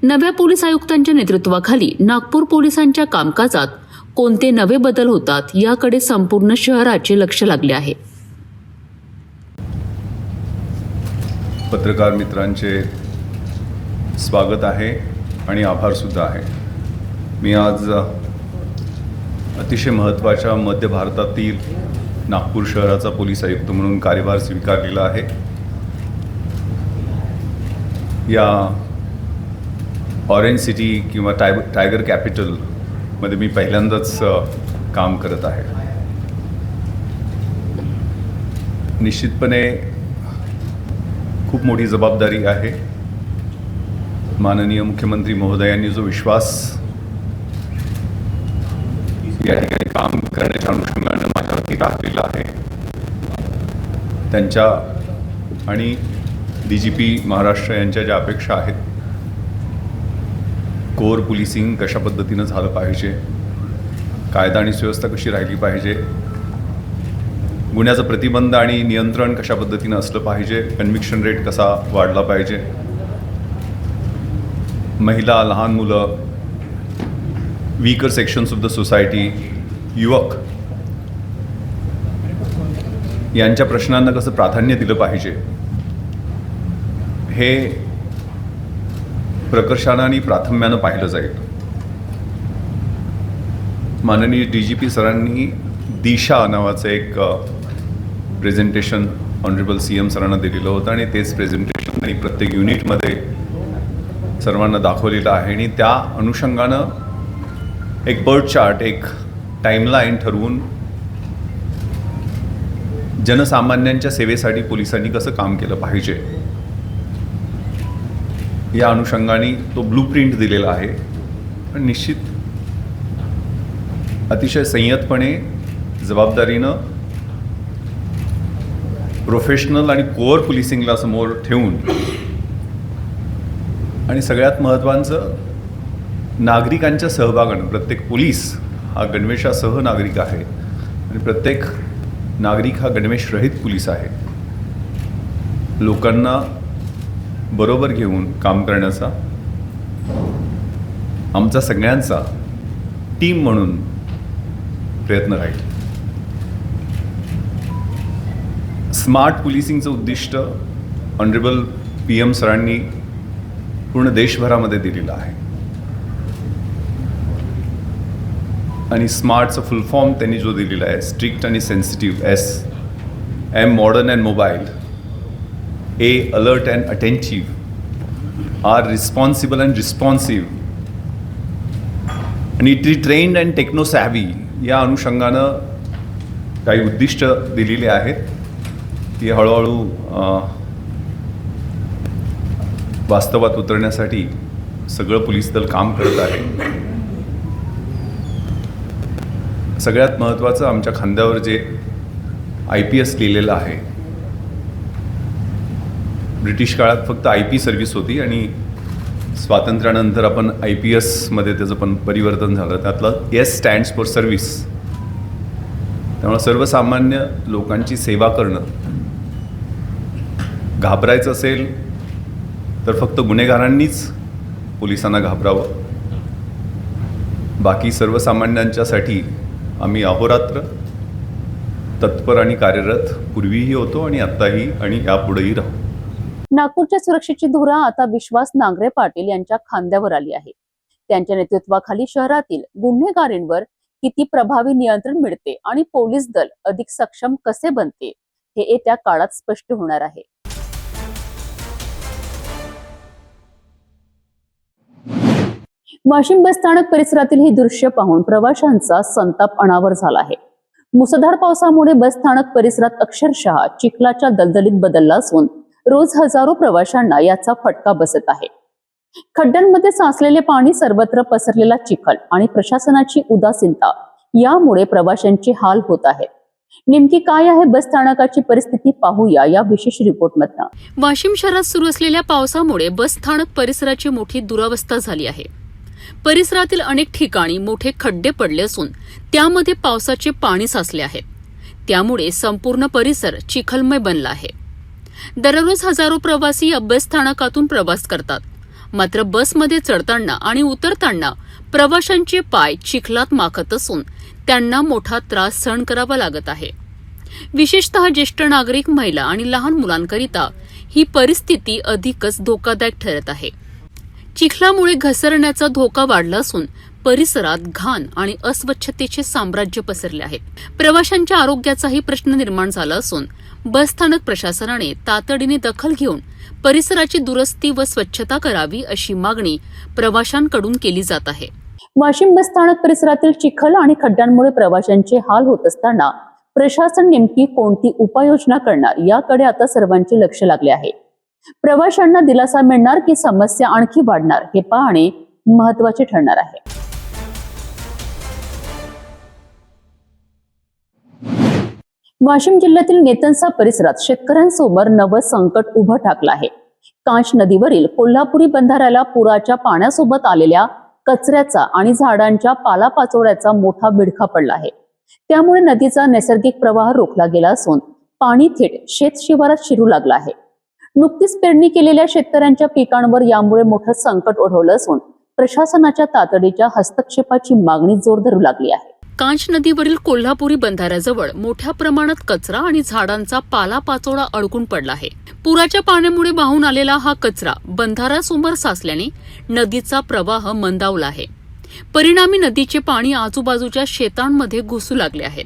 नव्या पोलीस आयुक्तांच्या नेतृत्वाखाली नागपूर पोलिसांच्या कामकाजात कोणते नवे बदल होतात याकडे संपूर्ण शहराचे लक्ष लागले आहे. पत्रकार मित्रांचे स्वागत आहे आणि आभारसुद्धा आहे. मी आज अतिशय महत्त्वाच्या मध्य भारतातील नागपूर शहराचा पोलीस आयुक्त म्हणून कार्यभार स्वीकारलेला आहे. या ऑरेंज सिटी किंवा टायगर कॅपिटल मध्ये मी पहिल्यांदाच काम करत आहे. निश्चितपणे खूप मोठी जबाबदारी आहे. माननीय मुख्यमंत्री महोदयांनी जो विश्वास या ठिकाणी काम करण्याच्या अनुषंगानं माझ्यावरती टाकलेला आहे, त्यांच्या आणि DGP महाराष्ट्र यांच्या ज्या अपेक्षा आहेत, कोर पोलिसिंग कशा पद्धतीनं झालं पाहिजे, कायदा आणि सुव्यवस्था कशी राहिली पाहिजे, गुन्ह्याचं प्रतिबंध आणि नियंत्रण कशा पद्धतीनं असलं पाहिजे, कन्व्हिक्शन रेट कसा वाढला पाहिजे, महिला, लहान मुलं, weaker sections of the society, युवक यांच्या प्रश्नांना कसं प्राधान्य दिलं पाहिजे, हे प्रकर्षानं आणि प्राथम्यानं पाहिलं जाईल. माननीय DGP सरांनी दिशा नावाचं एक प्रेझेंटेशन ऑनरेबल CM सरांना दिलेलं होतं आणि तेच प्रेझेंटेशन त्यांनी प्रत्येक युनिटमध्ये सर्वांना दाखवलेलं आहे. आणि त्या अनुषंगानं एक बर्थ चार्ट, एक टाईमलाईन ठरवून जनसामान्यांच्या सेवेसाठी पोलिसांनी कसं काम केलं पाहिजे या अनुषंगाने तो ब्लूप्रिंट दिलेला आहे. पण निश्चित अतिशय संयतपणे, जबाबदारीनं, प्रोफेशनल आणि कोअर पोलिसिंगला समोर ठेवून आणि सगळ्यात महत्त्वाचं नागरिकांच्या सहभागानं, प्रत्येक पोलीस हा गणवेशासह नागरिक आहे आणि प्रत्येक नागरिक हा गणवेशरहित पोलीस आहे. लोकांना बरोबर घेऊन काम करण्याचा आमचा सगळ्यांचा टीम म्हणून प्रयत्न राहील. स्मार्ट पोलिसिंगचं उद्दिष्ट ऑनरेबल PM सरांनी पूर्ण देशभरामध्ये दिलेलं आहे आणि स्मार्टचं फुल फॉर्म त्यांनी जो दिलेला आहे, स्ट्रिक्ट आणि sensitive, S, M modern and mobile, A alert and attentive, R responsible and responsive आणि T trained and techno savvy या अनुषंगानं काही उद्दिष्ट दिलेली आहेत. ती हळूहळू वास्तवात उतरण्यासाठी सगळं पोलीस दल काम करत आहे. सगळ्यात महत्त्वाचं, आमच्या खांद्यावर जे IPS लिहिलेलं आहे, ब्रिटिश काळात फक्त IP सर्व्हिस होती आणि स्वातंत्र्यानंतर आपण IPS मध्ये त्याचं पण परिवर्तन झालं. त्यातलं S स्टँड्स फॉर सर्व्हिस. त्यामुळे सर्वसामान्य लोकांची सेवा करणं, घाबरायचं असेल तर फक्त गुन्हेगारांनीच पोलिसांना घाबरावं. बाकी सर्वसामान्यांच्यासाठी आम्ही अहोरात्र तत्पर आणि कार्यरत पूर्वीही होतो आणि आत्ताही आणि यापुढेही राहू. नागपूरच्या सुरक्षेची धुरा आता विश्वास नांगरे पाटील यांच्या खांद्यावर आली आहे. त्यांच्या नेतृत्वाखाली शहरातील गुन्हेगारींवर किती प्रभावी नियंत्रण मिळते आणि पोलीस दल अधिक सक्षम कसे बनते हे येत्या काळात स्पष्ट होणार आहे. वाशिम बसस्थानक परिसरातील हे दृश्य पाहून प्रवाशांचा संताप अनावर झाला आहे. मुसळधार पावसामुळे बसस्थानक परिसरात अक्षरशः चिखलाच्या दलदलीत बदलला असून रोज हजारो प्रवाशांना याचा फटका बसत आहे. खड्ड्यांमध्ये साचलेले पाणी, सर्वत्र पसरलेला चिखल आणि प्रशासनाची उदासीनता यामुळे प्रवाशांचे हाल होत आहेत. नेमकी काय आहे बसस्थानकाची परिस्थिती पाहूया या विशेष रिपोर्टमधनं. वाशिम शहरात सुरू असलेल्या पावसामुळे बसस्थानक परिसराची मोठी दुरावस्था झाली आहे. परिसरातील अनेक ठिकाणी मोठे खड्डे पडले असून त्यामध्ये पावसाचे पाणी साचले आहेत. त्यामुळे संपूर्ण परिसर चिखलमय बनला आहे. दररोज हजारो प्रवासी या बसस्थानकातून प्रवास करतात. मात्र बसमध्ये चढताना आणि उतरताना प्रवाशांचे पाय चिखलात माखत असून त्यांना मोठा त्रास सहन करावा लागत आहे. विशेषतः ज्येष्ठ नागरिक, महिला आणि लहान मुलांकरिता ही परिस्थिती अधिकच धोकादायक ठरत आहे. चिखलामुळे घसरण्याचा धोका वाढला असून परिसरात घाण आणि अस्वच्छतेचे साम्राज्य पसरले आहे. प्रवाशांच्या आरोग्याचाही प्रश्न निर्माण झाला असून बसस्थानक प्रशासनाने तातडीने दखल घेऊन परिसराची दुरुस्ती व स्वच्छता करावी अशी मागणी प्रवाशांकडून केली जात आहे. वाशिम बस स्थानक परिसरातील चिखल आणि खड्ड्यांमुळे प्रवाशांचे हाल होत असताना प्रशासन नेमकी कोणती उपाययोजना करणार याकडे आता सर्वांचे लक्ष लागले आहे. प्रवाशांना दिलासा मिळणार की समस्या आणखी वाढणार हे पाहणे महत्त्वाचे ठरणार आहे. वाशिम जिल्ह्यातील नेतनसा परिसरात शेतकऱ्यांसमोर नवं संकट उभं ठाकलं आहे. कांच नदीवरील कोल्हापुरी बंधाऱ्याला पुराच्या पाण्यासोबत आलेल्या कचऱ्याचा आणि झाडांच्या पालापाचोळ्याचा मोठा बिडखा पडला आहे. त्यामुळे नदीचा नैसर्गिक प्रवाह रोखला गेला असून पाणी थेट शेत शिवारात शिरू लागलं आहे. नुकतीच पेरणी केलेल्या शेतकऱ्यांच्या पिकांवर यामुळे मोठं संकट ओढवलं असून प्रशासनाच्या तातडीच्या हस्तक्षेपाची मागणी जोर धरू लागली आहे. कांच नदीवरील कोल्हापुरी बंधाऱ्याजवळ मोठ्या प्रमाणात कचरा आणि झाडांचा पालापाचोळा अडकून पडला आहे. पुराच्या पाण्यामुळे वाहून आलेला हा कचरा बंधाऱ्यासमोर साचल्याने नदीचा प्रवाह मंदावला आहे. परिणामी नदीचे पाणी आजूबाजूच्या शेतांमध्ये घुसू लागले आहे.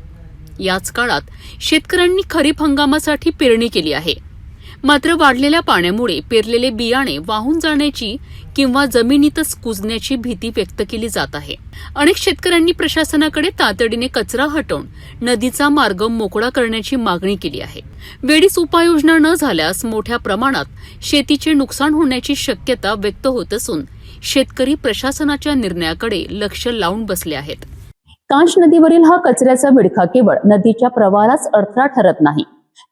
याच काळात शेतकऱ्यांनी खरीप हंगामासाठी पेरणी केली आहे. मात्र वाढलेल्या पाण्यामुळे पेरलेले बियाणे वाहून जाण्याची किंवा जमिनीतच कुजण्याची भीती व्यक्त केली जात आहे. अनेक शेतकऱ्यांनी प्रशासनाकडे तातडीने कचरा हटवून नदीचा मार्ग मोकळा करण्याची मागणी केली आहे. वेळीच उपाययोजना न झाल्यास मोठ्या प्रमाणात शेतीचे नुकसान होण्याची शक्यता व्यक्त होत असून शेतकरी प्रशासनाच्या निर्णयाकडे लक्ष लावून बसले आहेत. कांच नदीवरील हा कचऱ्याचा विडखा केवळ नदीच्या प्रवाहालाच अडथळा ठरत नाही,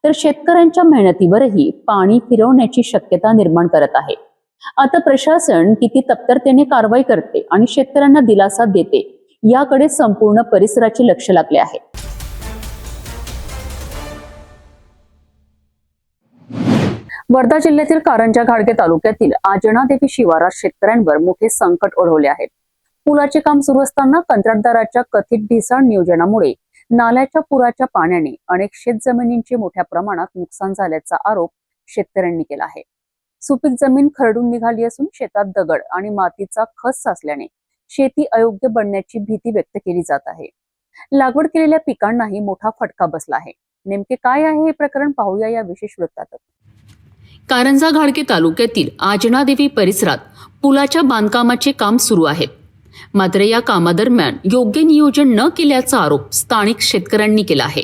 तर शेतकऱ्यांच्या मेहनतीवरही पाणी फिरवण्याची शक्यता निर्माण करत आहे. आता प्रशासन किती तत्परतेने कारवाई करते आणि शेतकऱ्यांना दिलासा देते याकडे संपूर्ण परिसराचे लक्ष लागले आहे. वर्धा जिल्ह्यातील कारंजा घाडगे तालुक्यातील आजनादेवी शिवारात शेतकऱ्यांवर मोठे संकट ओढवले आहे. पुलाचे काम सुरू असताना कंत्राटदाराच्या कथित ढिसाळ नियोजनामुळे नाल्याच्या पुराच्या पाण्याने अनेक शेतजमिनींचे मोठ्या प्रमाणात नुकसान झाल्याचा आरोप शेतकऱ्यांनी केला आहे. सुपीक जमीन खरडून निघाली असून शेतात दगड आणि मातीचा खच साचल्याने शेती अयोग्य बनण्याची भीती व्यक्त केली जात आहे. लागवड केलेल्या पिकांनाही मोठा फटका बसला आहे. नेमके काय आहे हे प्रकरण पाहूया या विशेष वृत्तात. कारंजा घाडगे तालुक्यातील आजनादेवी परिसरात पुलाच्या बांधकामाचे काम सुरू आहे. मात्र या कामादरम्यान योग्य नियोजन न केल्याचा आरोप स्थानिक शेतकऱ्यांनी केला आहे.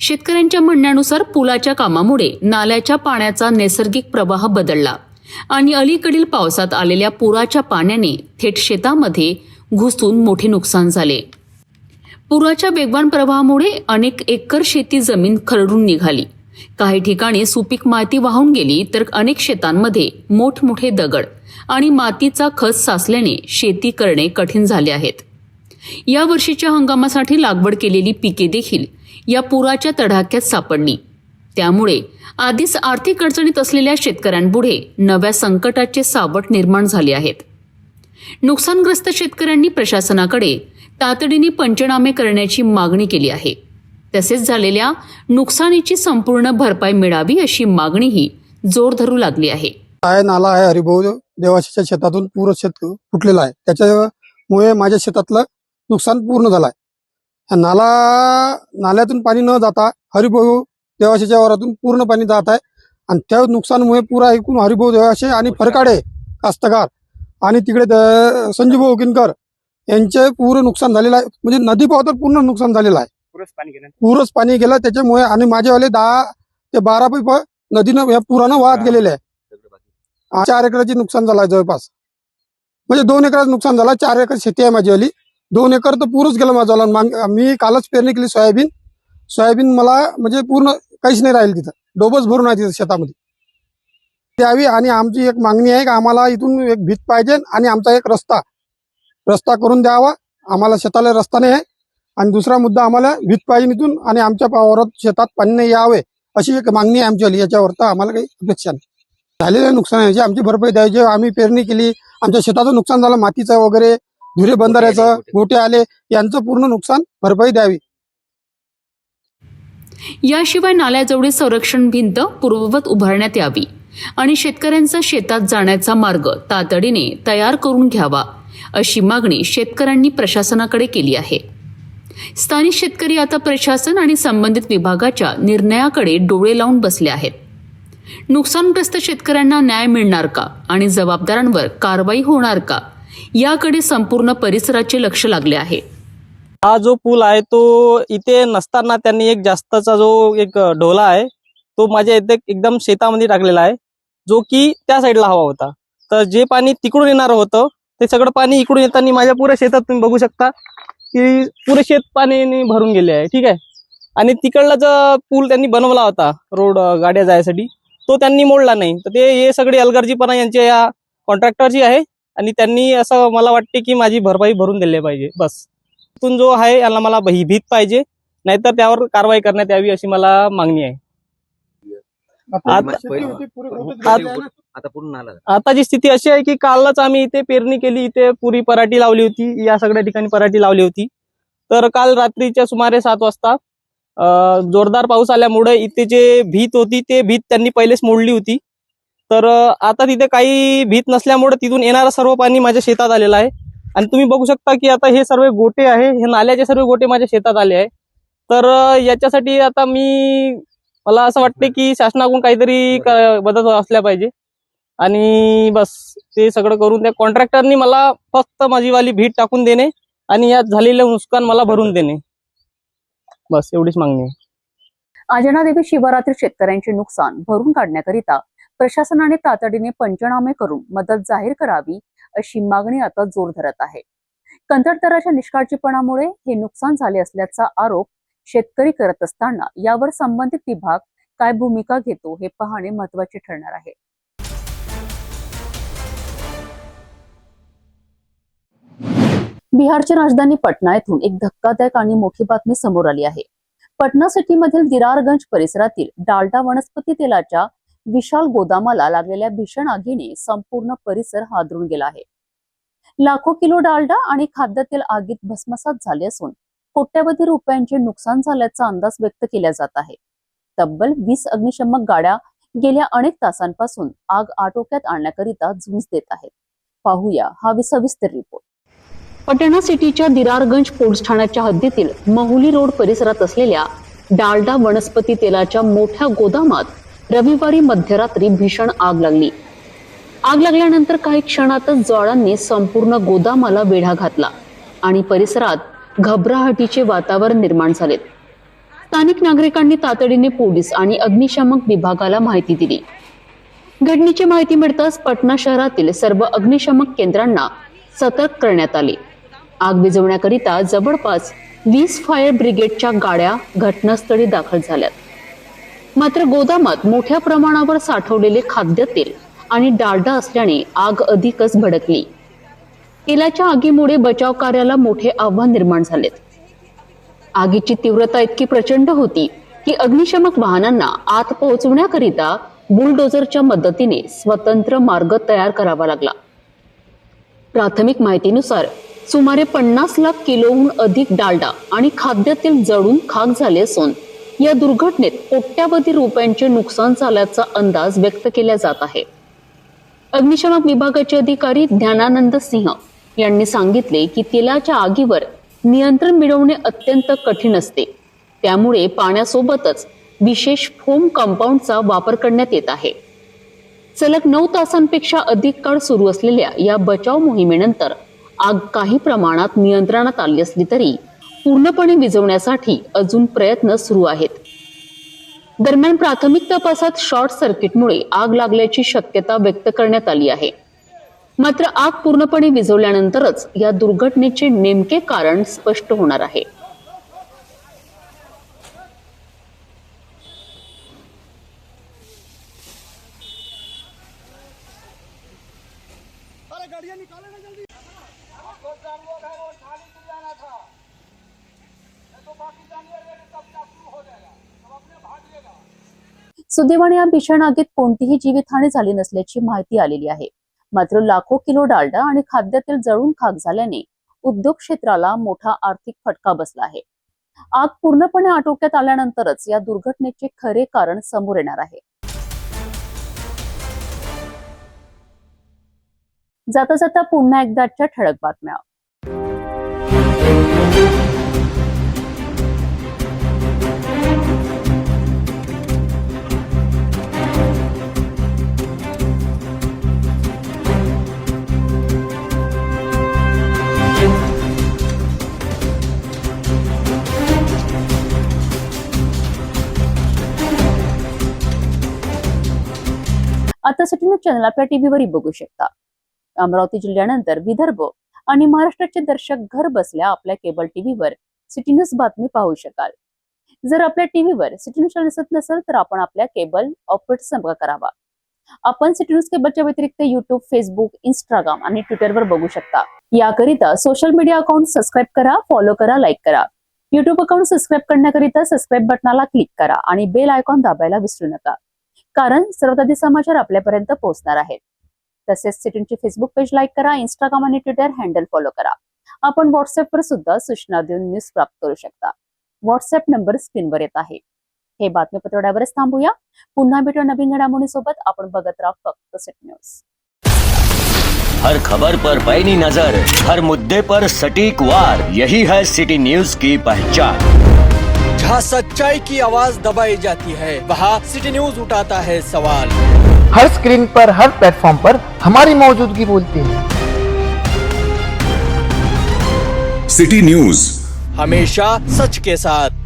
शेतकऱ्यांच्या म्हणण्यानुसार पुलाच्या कामामुळे नाल्याच्या पाण्याचा नैसर्गिक प्रवाह बदलला आणि अलीकडील पावसात आलेल्या पुराच्या पाण्याने थेट शेतामध्ये घुसून मोठे नुकसान झाले. पुराच्या वेगवान प्रवाहामुळे अनेक एकर शेती जमीन खरडून निघाली. काही ठिकाणी सुपीक माती वाहून गेली तर अनेक शेतांमध्ये मोठमोठे दगड आणि मातीचा खच साचल्याने शेती करणे कठीण झाले आहेत. या वर्षीच्या हंगामासाठी लागवड केलेली पिके देखील या पुराच्या तडाख्यात सापडली. त्यामुळे आधीच आर्थिक अडचणीत असलेल्या शेतकऱ्यांपुढे नव्या संकटाचे सावट निर्माण झाले आहेत. नुकसानग्रस्त शेतकऱ्यांनी प्रशासनाकडे तातडीने पंचनामे करण्याची मागणी केली आहे. तसेच झालेल्या नुकसानीची संपूर्ण भरपाई मिळावी अशी मागणीही जोर धरू लागली आहे. नाला आहे हरिभाऊ देवाशीच्या शेतातून पूर्ण शेत फुटलेला आहे. त्याच्यामुळे माझ्या शेतातलं नुकसान पूर्ण झालं आहे. नाल्यातून पाणी न जाता हरिभाऊ देवाशीच्या वरातून पूर्ण पाणी जात आहे आणि त्या नुकसानमुळे पुरा ऐकून हरिभाऊ देवाशी आणि फरकाडे कास्तकार आणि तिकडे संजीवभाऊ किनकर यांचे पूर्ण नुकसान झालेलं आहे. म्हणजे नदी पावतर पूर्ण नुकसान झालेलं आहे. पुरच पाणी गेलं त्याच्यामुळे आणि माझेवाले 10 ते 12 पैप नदीनं या पुरानं वाहत गेलेले आहे. 4 एकराची नुकसान झालं आहे जवळपास. म्हणजे 2 एकराचं नुकसान झालं. 4 एकर शेती आहे माझीवाली. 2 एकर तर पुरच गेलं माझं. मी कालच पेरणी केली सोयाबीन मला म्हणजे पूर्ण काहीच नाही राहील तिथं. डोबच भरून आहे तिथं शेतामध्ये. द्यावी आणि आमची एक मागणी आहे की आम्हाला इथून एक भीत पाहिजे आणि आमचा एक रस्ता करून द्यावा. आम्हाला शेताला रस्ता नाही आहे आणि दुसरा मुद्दा आम्हाला भीत पाहिजे इथून आणि आमच्या वावरात शेतात पाणी नाही यावे अशी एक मागणी आहे आमची. याच्यावर तर आम्हाला काही अपेक्षा नाही. झालेल्या नुकसानाची आमची भरपाई द्यायची. आम्ही पेरणी केली, आमच्या शेताचं नुकसान झालं, मातीचं वगैरे धुरे बंधाऱ्याचं गोटे आले, यांचं पूर्ण नुकसान भरपाई द्यावी. याशिवाय नाल्याजवळील संरक्षण भिंत पूर्ववत उभारण्यात यावी आणि शेतकऱ्यांचा शेतात जाण्याचा मार्ग तातडीने तयार करून घ्यावा अशी मागणी शेतकऱ्यांनी प्रशासनाकडे केली आहे. स्थानिक शेतकरी आता प्रशासन आणि संबंधित विभागाच्या निर्णयाकडे डोळे लावून बसले आहेत. नुकसानग्रस्त शेतकऱ्यांना न्याय मिळणार का आणि जबाबदारांवर कारवाई होणार का याकडे संपूर्ण परिसराचे लक्ष लागले आहे. हा जो पूल आहे तो इथे नसताना त्यांनी एक जास्तचा जो एक ढोला आहे तो माझ्या इथे एकदम शेतामध्ये टाकलेला आहे, जो की त्या साईडला हवा होता. तर जे पाणी तिकडून येणार होतं ते सगळं पाणी इकडून येताना माझ्या पुऱ्या शेतात तुम्ही बघू शकता की पुरे शेत पाण्याने भरून गेले आहे. ठीक आहे. आणि तिकडला जो पूल त्यांनी बनवला होता रोड गाड्या जायसाठी तो त्यांनी मोडला नाही. तर ते हे सगळी अलगर्जीपणा यांच्या या कॉन्ट्रॅक्टरची आहे आणि त्यांनी असं मला वाटते की माझी भरपाई भरून दिली पाहिजे. बस इथून जो आहे याला मला भीत पाहिजे, नाहीतर त्यावर कारवाई करण्यात यावी अशी मला मागणी आहे. आता जी स्थिती अशी आहे की कालच आम्ही इथे पेरणी केली, इथे पुरी पराठी लावली होती, या सगळ्या ठिकाणी पराठी लावली होती. तर काल रात्रीच्या सुमारे 7 वाजता जोरदार पाऊस आल्यामुळे इथे जे भीत होती ते भीत त्यांनी पहिलेच मोडली होती. तर आता तिथे काही भीत नसल्यामुळे तिथून येणारं सर्व पाणी माझ्या शेतात आलेलं आहे. आणि तुम्ही बघू शकता की आता हे सर्व गोटे आहे, हे नाल्याचे सर्व गोटे माझ्या शेतात आले आहे. तर याच्यासाठी आता मला असं वाटते की शासनाकडून काहीतरी मदत असल्या पाहिजे. आणि बस ते सगळं करून त्या कॉन्ट्रॅक्टरनी मला फक्त माझीवाली भीत टाकून देणे आणि यात झालेलं नुकसान मला भरून देणे, बस एवढीच मागणी आहे. अंजनादेवी शिवारातील शेतकऱ्यांचे नुकसान भरून काढण्याकरिता प्रशासनाने तातडीने पंचनामे करून मदत जाहीर करावी अशी मागणी आता जोर धरत आहे. कंत्राटदाराच्या निष्काळजीपणामुळे हे नुकसान झाले असल्याचा आरोप शेतकरी करत असताना यावर संबंधित विभाग काय भूमिका घेतो हे पाहणे महत्त्वाचे ठरणार आहे. बिहारची राजधानी पटना येथून एक धक्कादायक आणि मोठी बातमी समोर आली आहे. पटना सिटीमधील दिरारगंज परिसरातील डालडा वनस्पती तेलाच्या विशाल गोदामाला लागलेल्या भीषण आगीने संपूर्ण परिसर हादरून गेला आहे. लाखो किलो डालडा आणि खाद्यतेल आगीत भस्मसात झाले असून कोट्यवधी रुपयांचे नुकसान झाल्याचा अंदाज व्यक्त केला जात आहे. तब्बल 20 अग्निशमक गाड्या गेल्या अनेक तासांपासून आग आटोक्यात आणण्याकरिता झुंज देत आहेत. पाहूया हा सविस्तर रिपोर्ट. पटना सिटीच्या दिरारगंज पोलीस ठाण्याच्या हद्दीतील महुली रोड परिसरात असलेल्या डालडा वनस्पती तेलाच्या मोठ्या गोदामात रविवारी मध्यरात्री भीषण आग लागली. आग लागल्यानंतर काही क्षणातच ज्वाळांनी संपूर्ण गोदामाला वेढा घातला आणि परिसरात घबराहटीचे वातावरण निर्माण झाले. स्थानिक नागरिकांनी तातडीने पोलीस आणि अग्निशमक विभागाला माहिती दिली. घटनेची माहिती मिळताच पटना शहरातील सर्व अग्निशमक केंद्रांना सतर्क करण्यात आले. आग विझवण्याकरिता जवळपास 20 फायर ब्रिगेडच्या गाड्या घटनास्थळी दाखल झाल्यात. मात्र गोदामात मोठ्या प्रमाणावर साठवलेले खाद्यतेल आणि डालडा असल्याने आग अधिकच भडकली. तेलाच्या आगीमुळे बचाव कार्याला मोठे आव्हान निर्माण झालेत. आगीची तीव्रता इतकी प्रचंड होती की अग्निशमक वाहनांना आत पोहोचवण्याकरिता बुलडोझरच्या मदतीने स्वतंत्र मार्ग तयार करावा लागला. प्राथमिक माहितीनुसार सुमारे 50 लाख किलोहून अधिक डालडा आणि खाद्यतेल जळून खाक झाले असून या दुर्घटनेत कोट्यवधी रुपयांचे नुकसान झाल्याचा अंदाज व्यक्त केला जात आहे. अग्निशमक विभागाचे अधिकारी ज्ञानानंद सिंह यांनी सांगितले की तेलाच्या आगीवर नियंत्रण मिळवणे अत्यंत कठीण असते. त्यामुळे पाण्यासोबतच विशेष फोम कंपाऊंडचा वापर करण्यात येत आहे. सलग 9 तासांपेक्षा अधिक काळ सुरू असलेल्या या बचाव मोहिमेनंतर आग काही प्रमाणात नियंत्रणात आली असली तरी पूर्णपणे विझवण्यासाठी अजून प्रयत्न सुरू आहेत. दरम्यान प्राथमिक तपासात शॉर्ट सर्किटमुळे आग लागल्याची शक्यता व्यक्त करण्यात आली आहे. मात्र आग पूर्णपणे विझवल्यानंतरच या दुर्घटनेचे नेमके कारण स्पष्ट होणार आहे. सुदैवाने या भीषण आगीत कोणतीही जीवितहानी झाली नसल्याची माहिती आलेली आहे. मात्र लाखो किलो डालडा आणि खाद्यतेल जळून खाक झाल्याने उद्योग क्षेत्राला मोठा आर्थिक फटका बसला आहे. आग पूर्णपणे आटोक्यात आल्यानंतरच या दुर्घटनेचे खरे कारण समोर येणार आहे. जाता जाता पुन्हा एकदा आजच्या ठळक बातम्या. आता सिटी न्यूज चॅनल आपल्या टीव्हीवरही बघू शकता. अमरावती जिल्ह्यानंतर विदर्भ आणि महाराष्ट्राचे दर्शक घर बसल्या आपल्या केबल टीव्हीवर सिटी न्यूज बातमी पाहू शकाल. जर आपल्या टीव्हीवर सिटी न्यूज चॅनल दिसत नसेल तर आपण आपल्या केबल ऑपरेटर संपर्क करावा. आपण सिटी न्यूज केबलच्या व्यतिरिक्त युट्यूब, फेसबुक, इंस्टाग्राम आणि ट्विटरवर बघू शकता. याकरिता सोशल मीडिया अकाउंट सबस्क्राईब करा, फॉलो करा, लाईक करा. युट्यूब अकाउंट सबस्क्राईब करण्याकरिता सबस्क्राईब बटनाला क्लिक करा आणि बेल आयकॉन दाबायला विसरू नका, कारण सर्वात आधी समाचार आपल्यापर्यंत पोहोचणार आहेत. तसेच सिटीची फेसबुक पेज लाईक करा, इंस्टाग्राम आणि ट्विटर हँडल फॉलो करा. आपण व्हॉट्सअपवर सुद्धा सूचना देऊन न्यूज प्राप्त करू शकता. व्हॉट्सअप नंबर स्क्रीनवर येत आहे. हे बातमीपत्र एवढ्यावरच थांबूया. पुन्हा भेटू नवीन घडामोडींसोबत. आपण बघत राहा फक्त सिटी न्यूज. हर खबर पर पैनी नजर, हर मुद्दे पर सटीक वार, यही है सिटी न्यूज की पहचान. जहाँ सच्चाई की आवाज दबाई जाती है, वहाँ सिटी न्यूज उठाता है सवाल. हर स्क्रीन पर, हर प्लेटफॉर्म पर हमारी मौजूदगी बोलती है. सिटी न्यूज हमेशा सच के साथ.